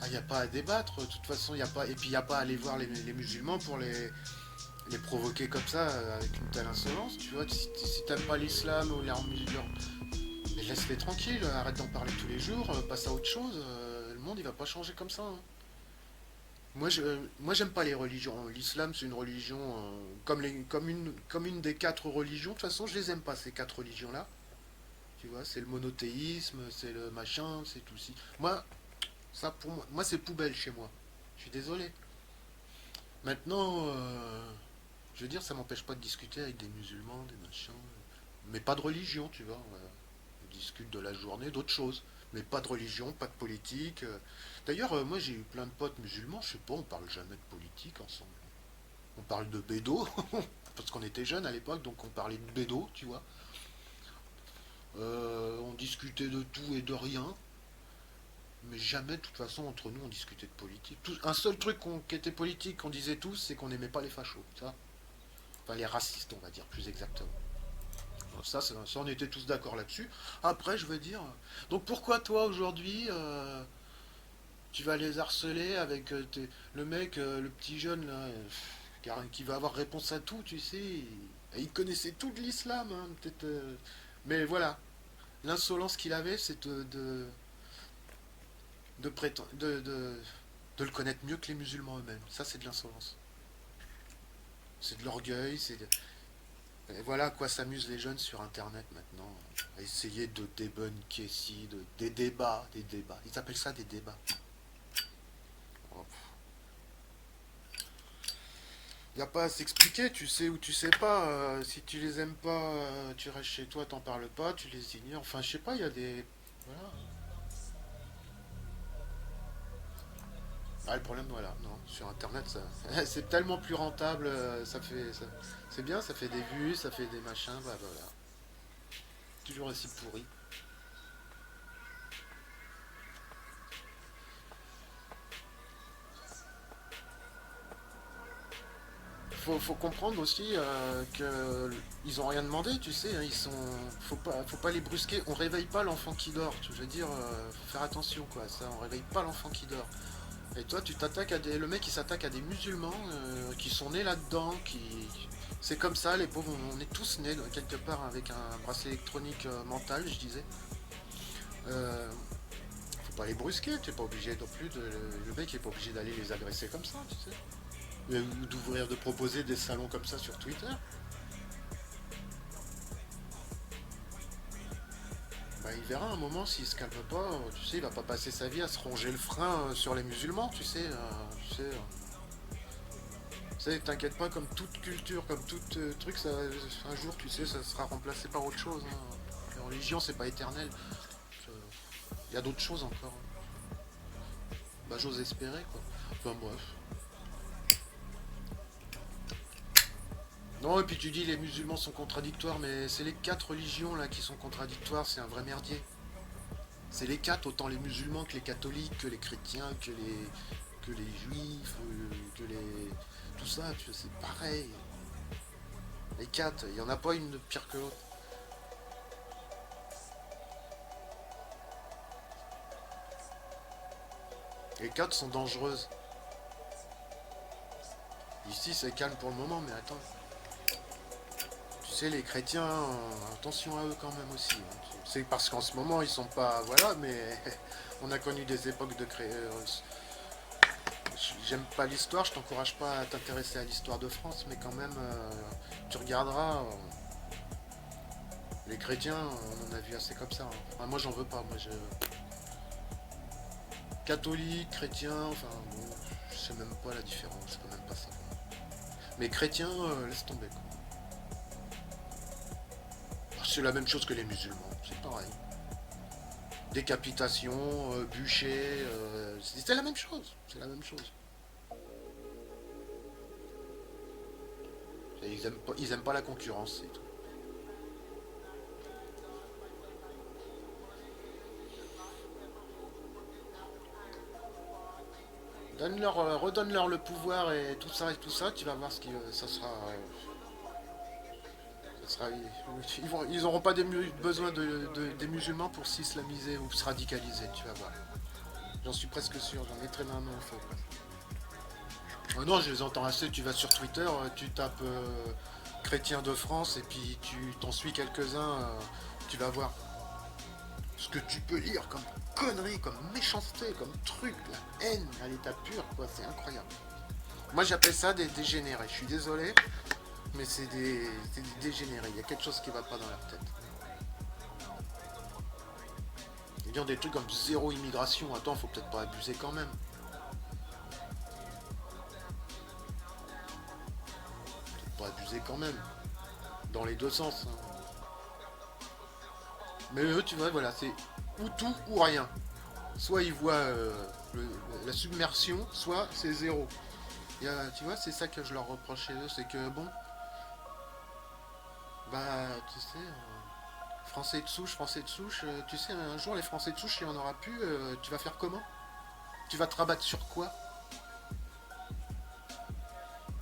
Il n'y a pas à débattre, de toute façon, il n'y a pas. Et puis il n'y a pas à aller voir les musulmans pour les provoquer comme ça, avec une telle insolence, tu vois. Si t'aimes pas l'islam ou les musulmans, mais laisse-les tranquilles, arrête d'en parler tous les jours, passe à autre chose. Le monde il va pas changer comme ça. Hein. Moi j'aime pas les religions. L'islam c'est une religion comme une des 4 religions. De toute façon je les aime pas ces 4 religions là. Tu vois, c'est le monothéisme, c'est le machin, c'est tout ci. Ça pour moi c'est poubelle chez moi. Je suis désolé. Maintenant, je veux dire, ça m'empêche pas de discuter avec des musulmans, des machins, mais pas de religion, tu vois. On discute de la journée, d'autres choses, mais pas de religion, pas de politique. D'ailleurs, moi j'ai eu plein de potes musulmans, je sais pas, on parle jamais de politique ensemble. On parle de bédo, parce qu'on était jeunes à l'époque, donc on parlait de bédo, tu vois. On discutait de tout et de rien. Mais jamais, de toute façon, entre nous, on discutait de politique. Un seul truc qui était politique, qu'on disait tous, c'est qu'on n'aimait pas les fachos. Ça. Enfin, les racistes, on va dire, plus exactement. Ça, on était tous d'accord là-dessus. Après, je veux dire... Donc pourquoi toi, aujourd'hui, tu vas les harceler avec le mec, le petit jeune, là, qui va avoir réponse à tout, tu sais. Il connaissait tout de l'islam, hein, peut-être... mais voilà. L'insolence qu'il avait, c'est de le connaître mieux que les musulmans eux-mêmes. Ça, c'est de l'insolence. C'est de l'orgueil, Et voilà à quoi s'amusent les jeunes sur Internet maintenant. À essayer de débunker des débats. Ils appellent ça des débats. Y a pas à s'expliquer, tu sais ou tu sais pas. Si tu les aimes pas, tu restes chez toi, t'en parles pas, tu les ignores. Enfin, je sais pas, il y a des. Voilà. Ah, le problème, voilà, non, sur internet, ça, c'est tellement plus rentable, c'est bien, ça fait des vues, ça fait des machins, bah voilà. Toujours aussi pourri. Faut comprendre aussi que ils ont rien demandé, tu sais, hein, faut pas les brusquer. On réveille pas l'enfant qui dort. Je veux dire, faut faire attention quoi. Ça, on réveille pas l'enfant qui dort. Et toi, tu t'attaques à le mec qui s'attaque à des musulmans qui sont nés là-dedans, c'est comme ça, les pauvres. On est tous nés quelque part avec un bracelet électronique mental, je disais. Euh, Faut pas les brusquer. Tu es pas obligé non plus le mec est pas obligé d'aller les agresser comme ça, tu sais. Ou d'ouvrir, de proposer des salons comme ça sur Twitter. Bah, il verra un moment s'il se calme pas, tu sais, il va pas passer sa vie à se ronger le frein sur les musulmans, tu sais, tu sais, t'inquiète pas, comme toute culture, comme tout truc, ça, un jour, tu sais, ça sera remplacé par autre chose, hein. La religion, c'est pas éternel. Il y a d'autres choses encore. Bah, j'ose espérer, quoi. Enfin, bref. Non, et puis tu dis les musulmans sont contradictoires, mais c'est les 4 religions là qui sont contradictoires, c'est un vrai merdier. C'est les 4, autant les musulmans que les catholiques, que les chrétiens, que les juifs, que les. Tout ça, c'est pareil. Les 4, il n'y en a pas une de pire que l'autre. Les 4 sont dangereuses. Ici c'est calme pour le moment, mais attends. Tu sais, les chrétiens, attention à eux quand même aussi, hein. C'est parce qu'en ce moment ils sont pas. Voilà, mais on a connu des époques de j'aime pas l'histoire, je t'encourage pas à t'intéresser à l'histoire de France, mais quand même, tu regarderas. Les chrétiens, on en a vu assez comme ça, hein. Enfin, moi j'en veux pas, moi je. Catholique, chrétien, enfin bon, je sais même pas la différence, je peux même pas savoir. Mais chrétien, laisse tomber quoi. C'est la même chose que les musulmans, c'est pareil. Décapitation, bûcher, c'est la même chose, c'est la même chose. Et ils aiment pas la concurrence, c'est tout. Redonne-leur le pouvoir et tout ça, tu vas voir ce qui ça sera. Ils auront pas besoin des musulmans pour s'islamiser ou se radicaliser, tu vas voir. J'en suis presque sûr, j'en ai très main au feu. Oh non, je les entends assez, tu vas sur Twitter, tu tapes chrétien de France et puis tu t'en suis quelques-uns, tu vas voir ce que tu peux lire comme conneries, comme méchanceté, comme truc, la haine à l'état pur, quoi, c'est incroyable. Moi j'appelle ça des dégénérés, je suis désolé, mais c'est des dégénérés, il y a quelque chose qui va pas dans leur tête. Ils disent des trucs comme zéro immigration, attends, faut peut-être pas abuser quand même. Peut-être pas abuser quand même. Dans les deux sens. Hein. Mais eux, tu vois, voilà, c'est ou tout ou rien. Soit ils voient la submersion, soit c'est zéro. Et, tu vois, c'est ça que je leur reproche chez eux, c'est que bon, bah, tu sais, Français de souche, tu sais, un jour les Français de souche, il n'y en aura plus, tu vas faire comment? Tu vas te rabattre sur quoi?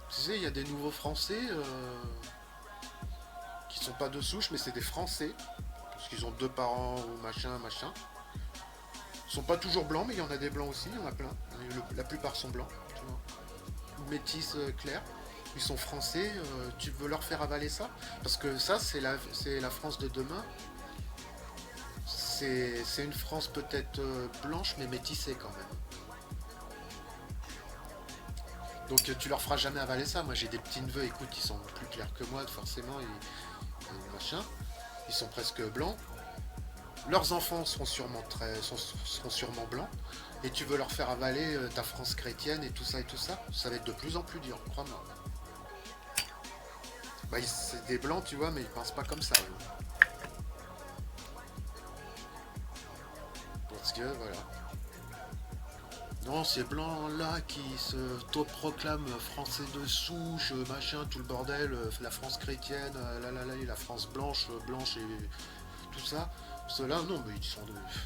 Tu sais, il y a des nouveaux Français qui sont pas de souche, mais c'est des Français, parce qu'ils ont 2 parents ou machin. Ils sont pas toujours blancs, mais il y en a des blancs aussi, il y en a plein. La plupart sont blancs, tu vois. Métis clairs. Ils sont français, tu veux leur faire avaler ça? Parce que ça, c'est la France de demain. C'est une France peut-être blanche, mais métissée quand même. Donc tu leur feras jamais avaler ça. Moi j'ai des petits neveux, écoute, ils sont plus clairs que moi, forcément, machin. Ils sont presque blancs. Leurs enfants seront sûrement blancs. Et tu veux leur faire avaler ta France chrétienne et tout ça, ça va être de plus en plus dur, crois-moi. Bah, c'est des blancs, tu vois, mais ils pensent pas comme ça. Eux. Parce que, voilà. Non, ces blancs-là qui proclament français de souche, machin, tout le bordel, la France chrétienne, la France blanche, blanche et tout ça. Ceux-là, non, mais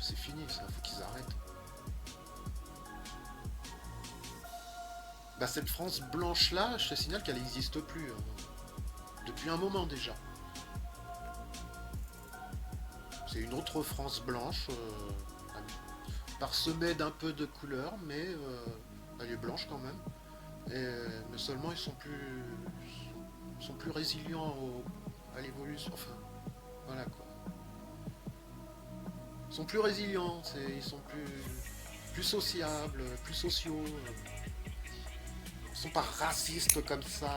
c'est fini, ça, faut qu'ils arrêtent. Bah, cette France blanche-là, je te signale qu'elle n'existe plus. Depuis un moment déjà. C'est une autre France blanche, parsemée d'un peu de couleur, mais elle est blanche quand même. Mais seulement ils sont plus résilients à l'évolution. Enfin, voilà quoi. Ils sont plus résilients, ils sont plus sociables, plus sociaux. Ils sont pas racistes comme ça.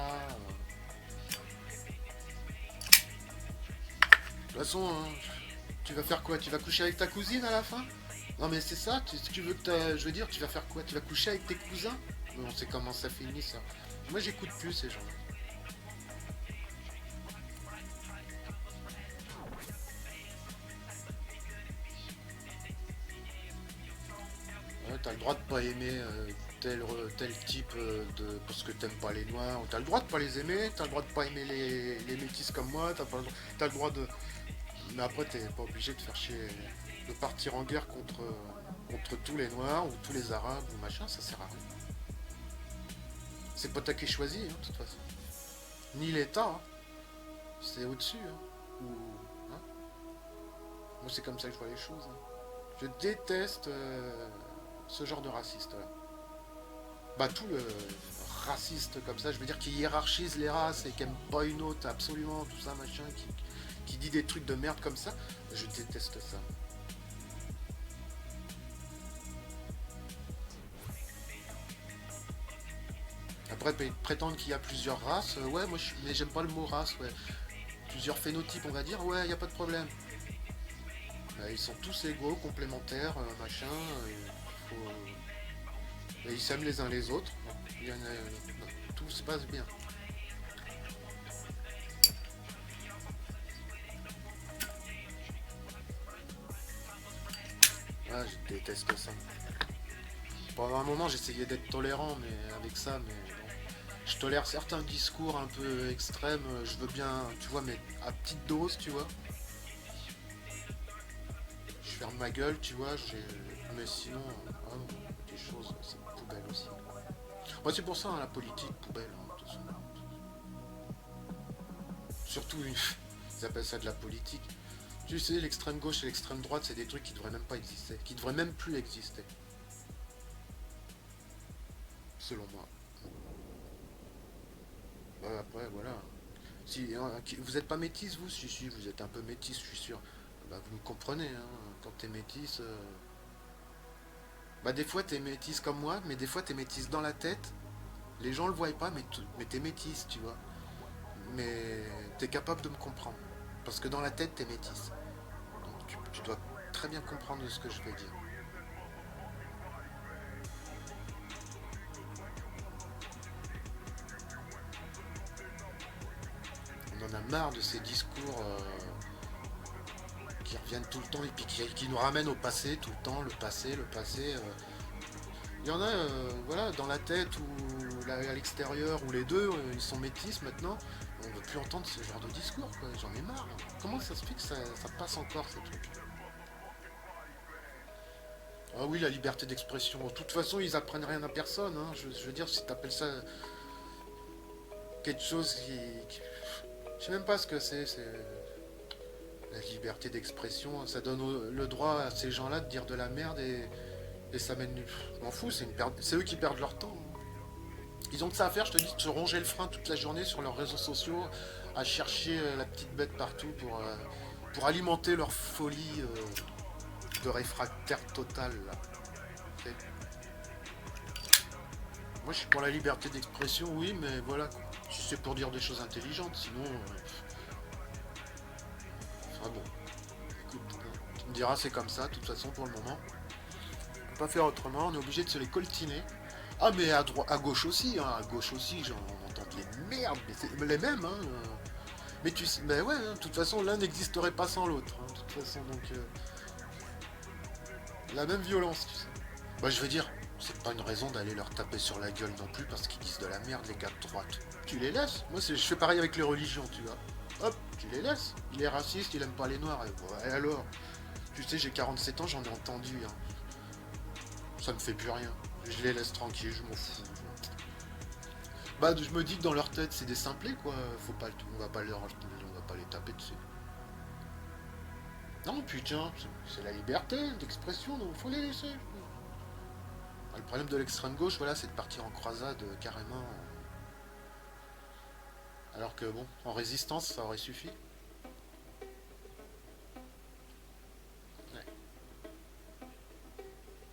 De toute façon, hein, tu vas faire quoi? Tu vas coucher avec ta cousine à la fin? Non mais c'est ça, tu veux que je veux dire, tu vas faire quoi? Tu vas coucher avec tes cousins? On sait comment ça finit ça. Moi j'écoute plus ces gens-là. Ouais, t'as le droit de pas aimer tel type parce que t'aimes pas les noirs. T'as le droit de pas les aimer, t'as le droit de pas aimer les métis comme moi, t'as le droit de... Mais après t'es pas obligé de faire chier, de partir en guerre contre tous les noirs ou tous les arabes ou machin, ça sert à rien. C'est pas toi qui choisis, hein, de toute façon. Ni l'État, hein. C'est au-dessus. Hein. Hein. Moi c'est comme ça que je vois les choses. Hein. Je déteste ce genre de raciste là. Bah tout le raciste comme ça, je veux dire qui hiérarchise les races et qui aime pas une autre absolument, tout ça machin, qui dit des trucs de merde comme ça, je déteste ça. Après, prétendre qu'il y a plusieurs races, ouais, mais j'aime pas le mot race, ouais. Plusieurs phénotypes, on va dire, ouais, y a pas de problème. Ils sont tous égaux, complémentaires, machin, et ils s'aiment les uns les autres. Tout se passe bien. Ah, je déteste ça. Pendant un moment, j'essayais d'être tolérant, mais avec ça, mais bon. Je tolère certains discours un peu extrêmes. Je veux bien, tu vois, mais à petite dose, tu vois. Je ferme ma gueule, tu vois. Mais sinon, des choses, c'est poubelle aussi. Moi, c'est pour ça, hein, la politique, poubelle. Hein, de toute façon. Surtout, ils appellent ça de la politique. Tu sais, l'extrême gauche et l'extrême droite, c'est des trucs qui devraient même pas exister, qui devraient même plus exister. Selon moi. Après, voilà. Si vous êtes pas métis, vous? Si, vous êtes un peu métis, je suis sûr. Bah, vous me comprenez, hein. Quand t'es métis... Bah, des fois, t'es métis comme moi, mais des fois, t'es métis dans la tête. Les gens le voient pas, mais t'es métis, tu vois. Mais t'es capable de me comprendre. Parce que dans la tête, t'es métis. Donc, tu dois très bien comprendre ce que je veux dire. On en a marre de ces discours qui reviennent tout le temps et puis qui nous ramènent au passé tout le temps, le passé. Il y en a, voilà, dans la tête ou à l'extérieur ou les deux, ils sont métis maintenant. On ne veut plus entendre ce genre de discours, quoi. J'en ai marre. Comment ça se fait que ça passe encore ces trucs? Ah oui, la liberté d'expression. De toute façon, ils apprennent rien à personne. Hein. Je veux dire, si t'appelles ça quelque chose qui... Je sais même pas ce que c'est. La liberté d'expression, ça donne le droit à ces gens-là de dire de la merde et ça mène... Je m'en fous, c'est eux qui perdent leur temps. Ils ont que ça à faire, je te dis, de se ronger le frein toute la journée sur leurs réseaux sociaux, à chercher la petite bête partout pour alimenter leur folie de réfractaire total. Là. Okay. Moi je suis pour la liberté d'expression, oui, mais voilà, si c'est pour dire des choses intelligentes, sinon... Enfin bon, écoute, tu me diras c'est comme ça, de toute façon pour le moment. On peut pas faire autrement, on est obligé de se les coltiner. Ah mais à gauche aussi, hein, à gauche aussi, j'en entends des merdes, mais c'est les mêmes, hein. Mais tu sais, mais ouais, hein, de toute façon, l'un n'existerait pas sans l'autre. Hein, de toute façon, donc la même violence, tu sais. Bah, je veux dire, c'est pas une raison d'aller leur taper sur la gueule non plus parce qu'ils disent de la merde, les gars de droite. Tu les laisses. Moi, je fais pareil avec les religions, tu vois. Hop, tu les laisses. Il est raciste, il aime pas les noirs. Et alors, tu sais, j'ai 47 ans, j'en ai entendu. Hein. Ça me fait plus rien. Je les laisse tranquilles, je m'en fous. Bah, je me dis que dans leur tête, c'est des simplés, quoi. Faut pas, on va pas les taper dessus. Non, putain, c'est la liberté d'expression, donc faut les laisser. Le problème de l'extrême gauche, voilà, c'est de partir en croisade carrément. Alors que bon, en résistance, ça aurait suffi. Ouais.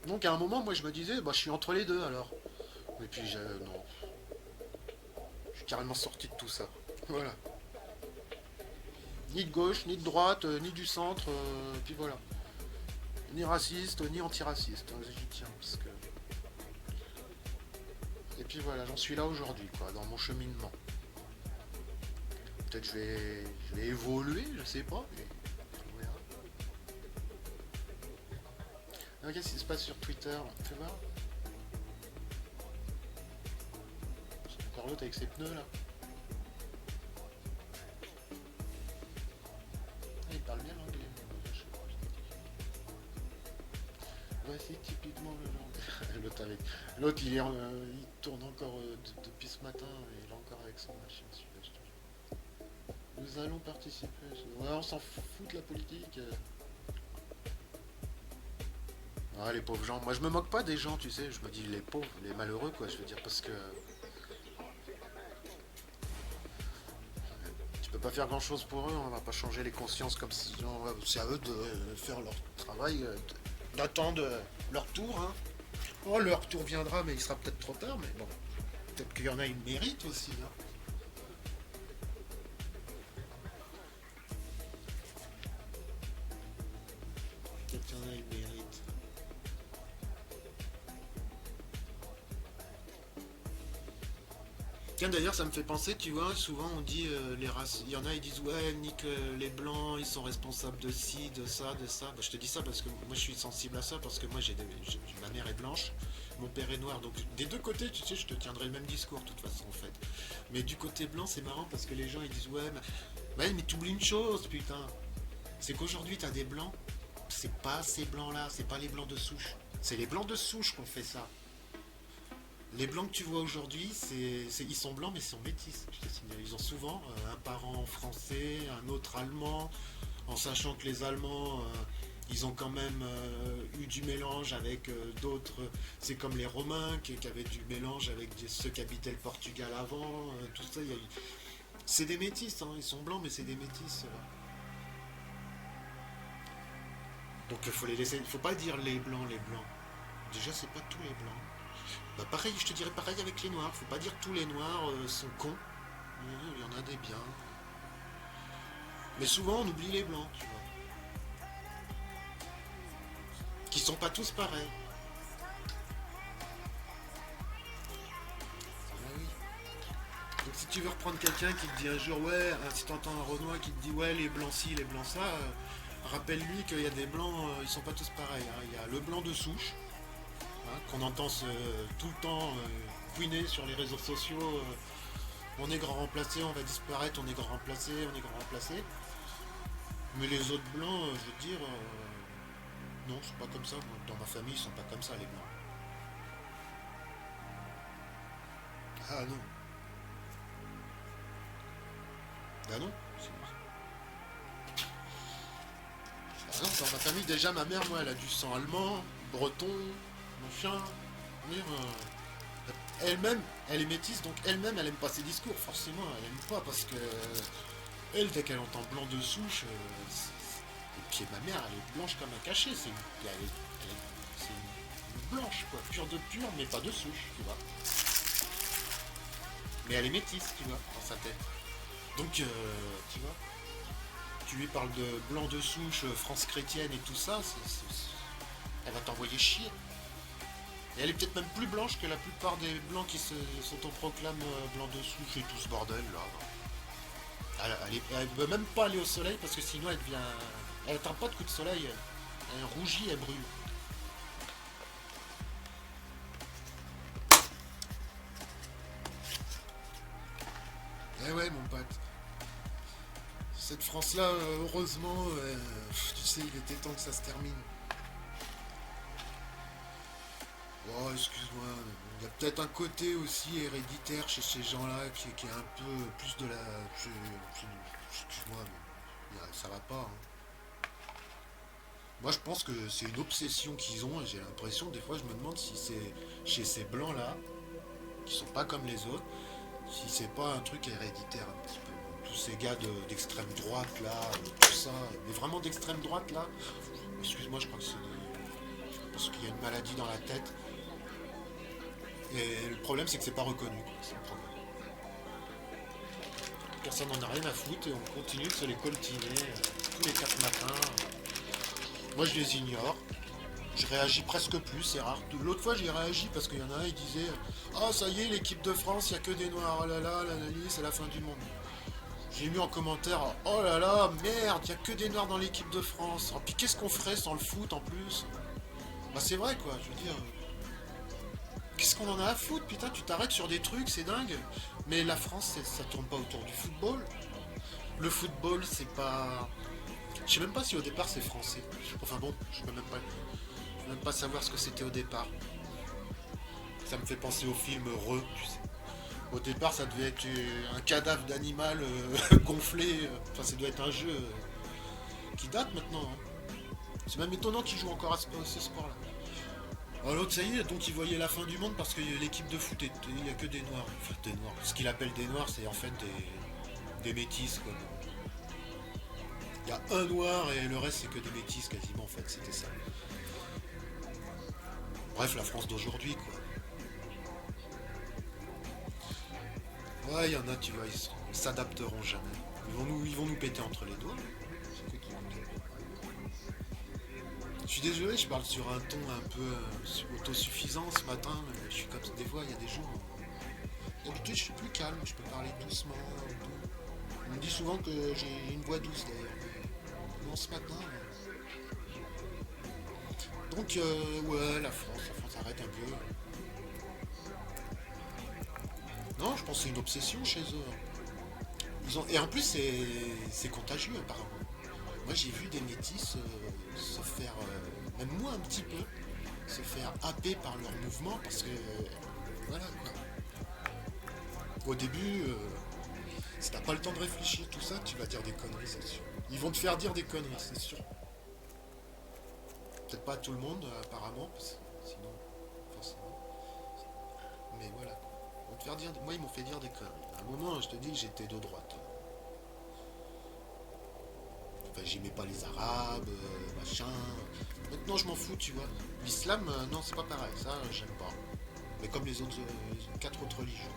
Donc à un moment, moi je me disais, bah je suis entre les deux alors. Et puis non. Je suis carrément sorti de tout ça. Voilà. Ni de gauche, ni de droite, ni du centre, puis voilà. Ni raciste, ni antiraciste. J'y tiens, parce que... Et puis voilà, j'en suis là aujourd'hui, quoi, dans mon cheminement. Peut-être je vais évoluer, je sais pas, mais on verra. Ah, qu'est-ce qui se passe sur Twitter? Fais voir. C'est encore l'autre avec ses pneus, là. Ah, il parle bien l'anglais. Voici typiquement le genre. L'autre, il tourne encore depuis ce matin et il est encore avec son machine. Nous allons participer. Ouais, on s'en fout de la politique. Ah, les pauvres gens. Moi, je me moque pas des gens, tu sais. Je me dis les pauvres, les malheureux, quoi. Je veux dire, parce que tu peux pas faire grand chose pour eux. On va pas changer les consciences comme si c'est à eux de faire leur travail, d'attendre leur tour, hein. Oh, leur tour viendra, mais il sera peut-être trop tard, mais bon. Peut-être qu'il y en a, ils méritent aussi, hein. Peut-être qu'il y en a, ils méritent. Tiens, d'ailleurs, ça me fait penser, tu vois, souvent on dit, les races, il y en a, ils disent, ouais, nique les blancs, ils sont responsables de ci, de ça, de ça. Bah, je te dis ça parce que moi, je suis sensible à ça, parce que moi, ma mère est blanche, mon père est noir, donc des deux côtés, tu sais, je te tiendrai le même discours, de toute façon, en fait. Mais du côté blanc, c'est marrant, parce que les gens, ils disent, ouais, mais t'oublies une chose, putain. C'est qu'aujourd'hui, t'as des blancs, c'est pas ces blancs-là, c'est pas les blancs de souche. C'est les blancs de souche qu'on fait ça. Les blancs que tu vois aujourd'hui, ils sont blancs mais ils sont métis, je te signale. Ils ont souvent un parent français, un autre allemand, en sachant que les Allemands, ils ont quand même eu du mélange avec d'autres. C'est comme les Romains qui avaient du mélange avec ceux qui habitaient le Portugal avant, tout ça. C'est des métis, hein, ils sont blancs mais c'est des métis. Donc il faut les laisser, il faut pas dire les blancs. Déjà, c'est pas tous les blancs. Bah pareil, je te dirais pareil avec les noirs. Faut pas dire que tous les noirs sont cons. Il y en a des biens. Mais souvent on oublie les blancs, tu vois. Qui sont pas tous pareils. Ah oui. Donc si tu veux reprendre quelqu'un qui te dit un jour, ouais, si t'entends un Renoir qui te dit, ouais, les blancs ci, les blancs ça, rappelle-lui qu'il y a des blancs, ils sont pas tous pareils. Hein. Il y a le blanc de souche. Qu'on entend tout le temps couiner sur les réseaux sociaux, on est grand remplacé, on va disparaître, on est grand remplacé. Mais les autres blancs, je veux dire, non, c'est pas comme ça. Moi. Dans ma famille, ils sont pas comme ça, les blancs. Ah non. Ah non. Ah non, dans ma famille, déjà, ma mère, moi, elle a du sang allemand, breton, machin. Elle-même, elle est métisse, donc elle-même, elle aime pas ses discours, forcément, elle aime pas, parce que elle, dès qu'elle entend blanc de souche, et puis ma mère, elle est blanche comme un cachet, c'est une blanche, quoi, pure de pure, mais pas de souche, tu vois. Mais elle est métisse, tu vois, dans sa tête. Donc, tu vois, tu lui parles de blanc de souche, France chrétienne et tout ça, elle va t'envoyer chier. Et elle est peut-être même plus blanche que la plupart des blancs qui s'autoproclament blancs de souche et tout ce bordel là. Elle veut même pas aller au soleil parce que sinon elle devient. Elle atteint pas de coup de soleil. Elle rougit, elle brûle. Eh ouais, mon pote. Cette France-là, heureusement, tu sais, il était temps que ça se termine. Oh, excuse-moi. Il y a peut-être un côté aussi héréditaire chez ces gens-là qui est un peu plus de la. Excuse-moi, mais ça va pas. Hein. Moi, je pense que c'est une obsession qu'ils ont et j'ai l'impression, des fois, je me demande si c'est chez ces blancs-là, qui sont pas comme les autres, si c'est pas un truc héréditaire un petit peu. Tous ces gars d'extrême droite là, tout ça, mais vraiment d'extrême droite là, excuse-moi, je crois que c'est parce qu'il y a une maladie dans la tête. Et le problème c'est que c'est pas reconnu, quoi. C'est le problème. Personne n'en a rien à foutre et on continue de se les coltiner tous les 4 matins. Moi je les ignore. Je réagis presque plus, c'est rare. L'autre fois j'ai réagi parce qu'il y en a un, il disait ah ça y est, l'équipe de France, il n'y a que des noirs, oh là là, c'est la fin du monde. J'ai mis en commentaire oh là là, merde, il n'y a que des noirs dans l'équipe de France. Oh, puis qu'est-ce qu'on ferait sans le foot en plus? Bah c'est vrai quoi, je veux dire. Qu'est-ce qu'on en a à foutre, putain, tu t'arrêtes sur des trucs, c'est dingue. Mais la France, ça tourne pas autour du football. Le football, c'est pas. Je sais même pas si au départ c'est français. Enfin bon, je peux même pas savoir ce que c'était au départ. Ça me fait penser au film Re, tu sais. Au départ, ça devait être un cadavre d'animal gonflé. Enfin, ça doit être un jeu qui date maintenant. Hein. C'est même étonnant qu'ils jouent encore à ce sport-là. Alors l'autre, ça y est, donc il voyait la fin du monde parce que l'équipe de foot, il n'y a que des noirs. Enfin, des noirs. Ce qu'il appelle des noirs, c'est en fait des métis, quoi. Il y a un noir et le reste, c'est que des métis, quasiment, en fait. C'était ça. Bref, la France d'aujourd'hui, quoi. Ouais, il y en a, tu vois, ils s'adapteront jamais. Ils vont nous péter entre les doigts. Je suis désolé, je parle sur un ton un peu autosuffisant ce matin. Mais je suis comme des fois, il y a des jours. D'habitude, je suis plus calme, je peux parler doucement. On me dit souvent que j'ai une voix douce d'ailleurs. Non, ce matin. Donc, ouais, la France arrête un peu. Non, je pense que c'est une obsession chez eux. Et en plus, c'est contagieux apparemment. Moi, j'ai vu des métis se faire, même moi un petit peu, se faire happer par leur mouvement parce que, voilà quoi. Au début, si t'as pas le temps de réfléchir tout ça, tu vas dire des conneries, c'est sûr. Ils vont te faire dire des conneries, c'est sûr. Peut-être pas à tout le monde, apparemment, parce que sinon, forcément. Mais voilà. Ils vont te faire dire, moi, ils m'ont fait dire des conneries. À un moment, je te dis, j'étais de droite. Enfin, j'aimais pas les arabes, machin. Maintenant, je m'en fous, tu vois. L'islam, non, c'est pas pareil. Ça, j'aime pas. Mais comme les autres, les 4 autres religions.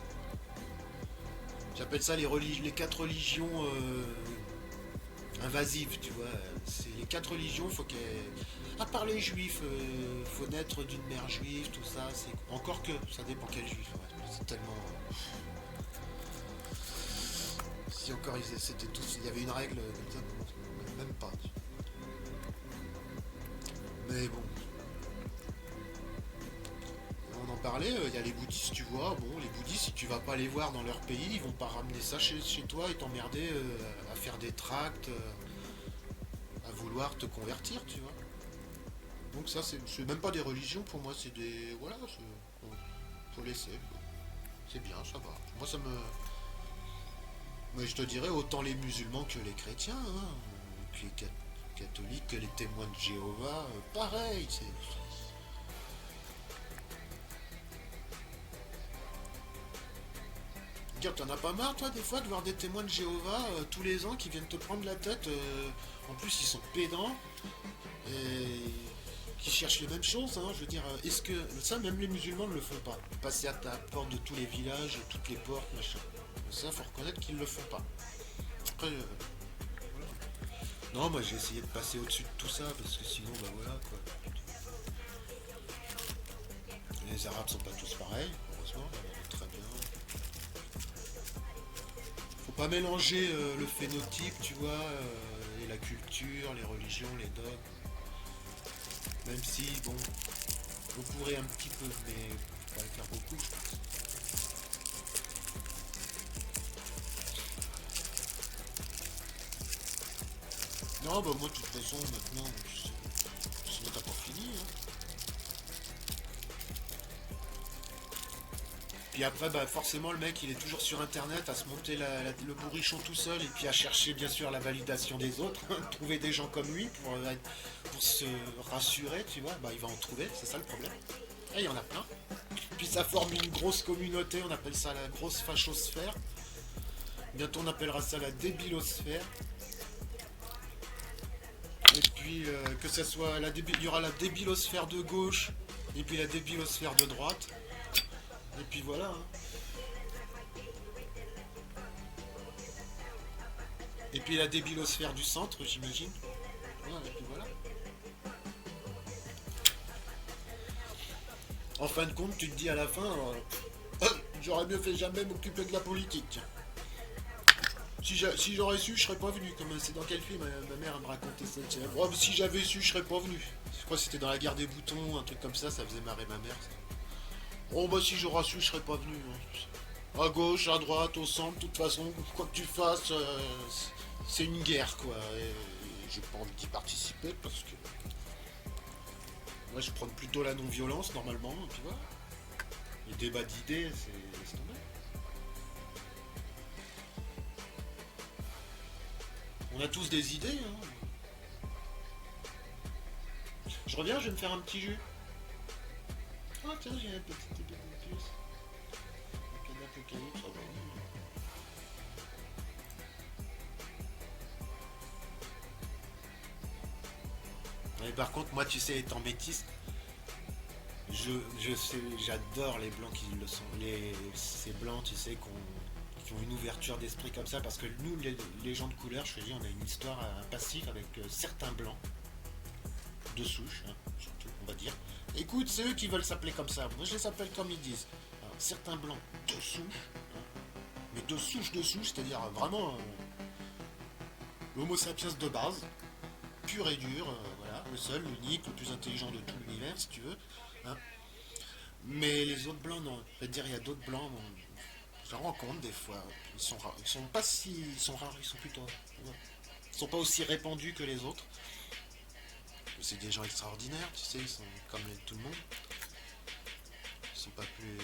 J'appelle ça les 4 religions invasives, tu vois. C'est les 4 religions, faut qu'elles. À part les juifs, faut naître d'une mère juive, tout ça. C'est encore que ça dépend quel juif. Ouais. C'est tellement. Si encore c'était tous, il y avait une règle comme ça. Même pas. Mais bon. On en parlait, il y a les bouddhistes, tu vois. Bon, les bouddhistes, si tu vas pas les voir dans leur pays, ils vont pas ramener ça chez toi et t'emmerder à faire des tracts, à vouloir te convertir, tu vois. Donc ça, c'est même pas des religions pour moi, c'est des. Voilà, faut laisser. C'est bien, ça va. Moi, ça me. Mais je te dirais autant les musulmans que les chrétiens, hein, que les catholiques, que les témoins de Jéhovah, pareil, c'est. Dire, t'en as pas marre, toi, des fois, de voir des témoins de Jéhovah tous les ans qui viennent te prendre la tête. En plus, ils sont pédants et qui cherchent les mêmes choses. Hein, je veux dire, est-ce que ça, même les musulmans ne le font pas. Passer à ta porte de tous les villages, toutes les portes, machin. Ça, faut reconnaître qu'ils le font pas. Après, voilà. Non, moi, j'ai essayé de passer au-dessus de tout ça parce que sinon, bah voilà, quoi. Les Arabes sont pas tous pareils, heureusement, très bien. Pas mélanger le phénotype, tu vois, et la culture, les religions, les dogmes. Même si, bon, on pourrait un petit peu, mais faut pas le faire beaucoup, je pense. Non, bah moi, de toute façon, maintenant, sinon t'as pas fini, hein. Puis après, bah forcément, le mec, il est toujours sur Internet à se monter le bourrichon tout seul et puis à chercher, bien sûr, la validation des autres. Trouver des gens comme lui pour se rassurer, tu vois. Bah, il va en trouver, c'est ça le problème. Et il y en a plein. Puis ça forme une grosse communauté, on appelle ça la grosse fachosphère. Bientôt, on appellera ça la débilosphère. Et puis, que ça soit il y aura la débilosphère de gauche et puis la débilosphère de droite. Et puis voilà. Hein. Et puis la débilosphère du centre, j'imagine. Voilà, et puis voilà. En fin de compte, tu te dis à la fin, j'aurais mieux fait jamais m'occuper de la politique. Si j'aurais su, je serais pas venu. Comme c'est dans quel film ma mère me racontait ça. Oh, si j'avais su, je serais pas venu. Je crois que c'était dans la guerre des boutons, un truc comme ça faisait marrer ma mère. Ça. Oh bah si j'aurais su, je serais pas venu. À gauche, à droite, au centre, de toute façon, quoi que tu fasses, c'est une guerre quoi. Et j'ai pas envie d'y participer parce que moi je prends plutôt la non-violence normalement, tu vois. Les débats d'idées, c'est tombé. On a tous des idées, hein. Je reviens, je vais me faire un petit jus. Ah tiens, j'ai un petit épée de plus. Un apocalypse, oh, bon. Et par contre, moi, tu sais, étant métisse, j'adore les blancs qui le sont. Ces blancs, tu sais, qui ont une ouverture d'esprit comme ça, parce que nous, les gens de couleur, je te dis, on a une histoire, un passif avec certains blancs de souche, hein, surtout, on va dire. Écoute, c'est eux qui veulent s'appeler comme ça. Moi, je les appelle comme ils disent. Alors, certains blancs de souche, hein, mais de souche, c'est-à-dire vraiment l'homo sapiens de base, pur et dur, voilà, le seul, l'unique, le plus intelligent de tout l'univers, si tu veux. Hein. Mais les autres blancs, non. C'est-à-dire, il y a d'autres blancs, je les rencontre des fois. Ils sont rares. Ils sont pas si. Ils sont rares, ils sont plutôt. Ouais. Ils sont pas aussi répandus que les autres. C'est des gens extraordinaires, tu sais, ils sont comme tout le monde. Ils sont pas plus.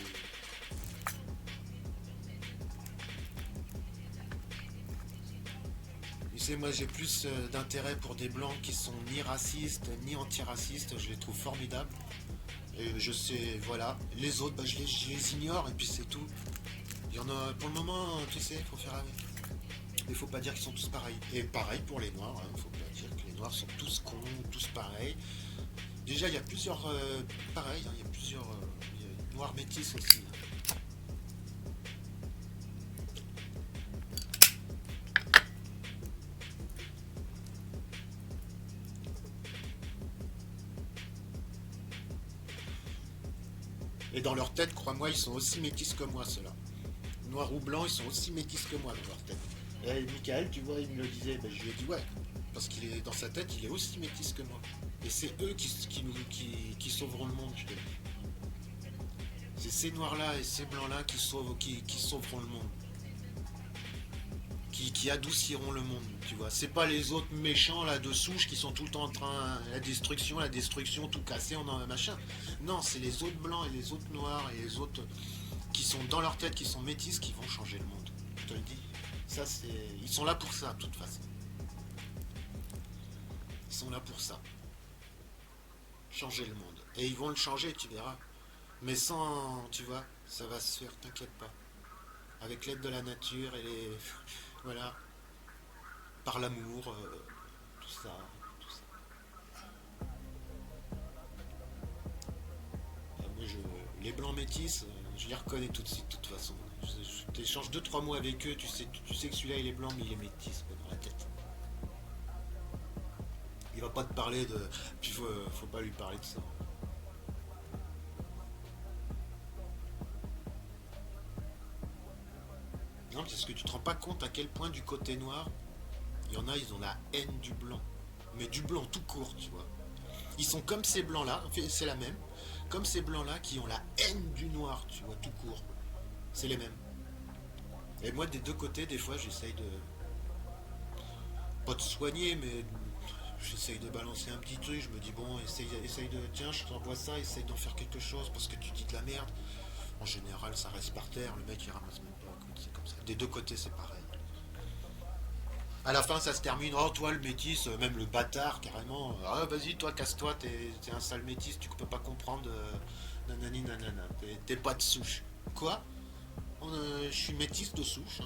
Tu sais, moi j'ai plus d'intérêt pour des blancs qui sont ni racistes ni antiracistes, je les trouve formidables. Et je sais, voilà. Les autres, bah, je les ignore et puis c'est tout. Il y en a, pour le moment, tu sais, il faut faire avec. Mais faut pas dire qu'ils sont tous pareils. Et pareil pour les noirs, hein. Faut pas dire que les noirs sont tous cons, tous pareils. Déjà, il y a plusieurs pareils, hein. Il y a plusieurs noirs métis aussi. Et dans leur tête, crois-moi, ils sont aussi métis que moi, ceux-là. Noir ou blanc, ils sont aussi métis que moi dans leur tête. Et Michael, tu vois, il me le disait, ben, je lui ai dit ouais, parce qu'il est dans sa tête, il est aussi métis que moi. Et c'est eux qui sauveront le monde, je te dis. C'est ces noirs-là et ces blancs-là qui sauveront le monde. Qui adouciront le monde, tu vois. C'est pas les autres méchants là de souche qui sont tout le temps en train la destruction, tout cassé, on en machin. Non, c'est les autres blancs et les autres noirs et les autres qui sont dans leur tête, qui sont métis, qui vont changer le monde. Je te le dis. Ça, c'est. Ils sont là pour ça, de toute façon. Ils sont là pour ça. Changer le monde. Et ils vont le changer, tu verras. Mais sans, tu vois, ça va se faire, t'inquiète pas. Avec l'aide de la nature et les. Voilà. Par l'amour, tout ça. Moi, les blancs métis, je les reconnais tout de suite, de toute façon. Je t'échange 2-3 mots avec eux, tu sais que celui-là il est blanc, mais il est métis quoi, dans la tête. Il va pas te parler de. Puis faut pas lui parler de ça. Non, parce que tu te rends pas compte à quel point du côté noir, il y en a, ils ont la haine du blanc. Mais du blanc tout court, tu vois. Ils sont comme ces blancs-là, c'est la même, comme ces blancs-là qui ont la haine du noir, tu vois, tout court. C'est les mêmes. Et moi, des deux côtés, des fois, j'essaye de... Pas de soigner, mais j'essaye de balancer un petit truc. Je me dis, bon, essaye de... Tiens, je t'envoie ça, essaye d'en faire quelque chose, parce que tu dis de la merde. En général, ça reste par terre, le mec, il ramasse même pas, c'est comme ça. Des deux côtés, c'est pareil. À la fin, ça se termine. Oh, toi, le métis, même le bâtard, carrément. Ah, vas-y, toi, casse-toi, t'es un sale métis, tu peux pas comprendre. Nanani, nanana. T'es pas de souche. Quoi? Je suis métis de souche.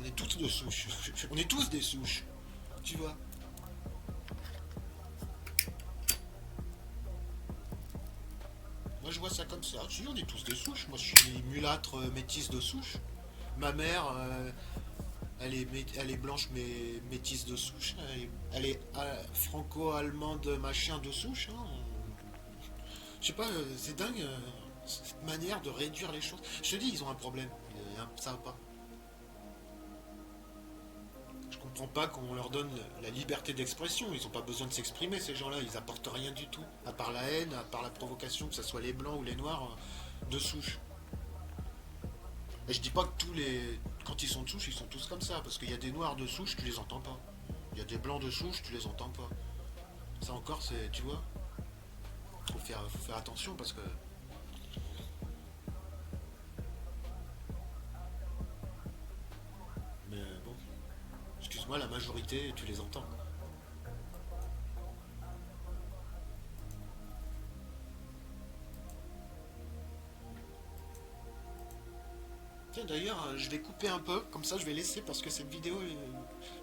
On est tous de souche. On est tous des souches. Tu vois? Moi, je vois ça comme ça. Si, on est tous des souches. Moi, je suis mulâtre métis de souche. Ma mère. Elle est blanche mais métisse de souche. Elle est franco-allemande machin de souche. Hein. Je sais pas, c'est dingue cette manière de réduire les choses. Je te dis, ils ont un problème. Ça va pas. Je comprends pas qu'on leur donne la liberté d'expression. Ils ont pas besoin de s'exprimer, ces gens-là. Ils apportent rien du tout. À part la haine, à part la provocation, que ce soit les blancs ou les noirs de souche. Et je dis pas que quand ils sont de souche, ils sont tous comme ça, parce qu'il y a des noirs de souche, tu les entends pas. Il y a des blancs de souche, tu les entends pas. Ça encore, c'est, tu vois, faut faire attention parce que. Mais bon, excuse-moi, la majorité, tu les entends. Tiens, d'ailleurs, je vais couper un peu, comme ça je vais laisser parce que cette vidéo,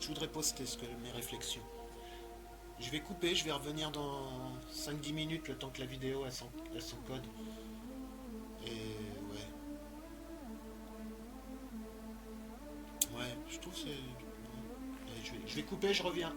je voudrais poster mes réflexions. Je vais couper, je vais revenir dans 5-10 minutes, le temps que la vidéo a son code. Et ouais. Ouais, je trouve que c'est... Ouais, je vais couper, je reviens.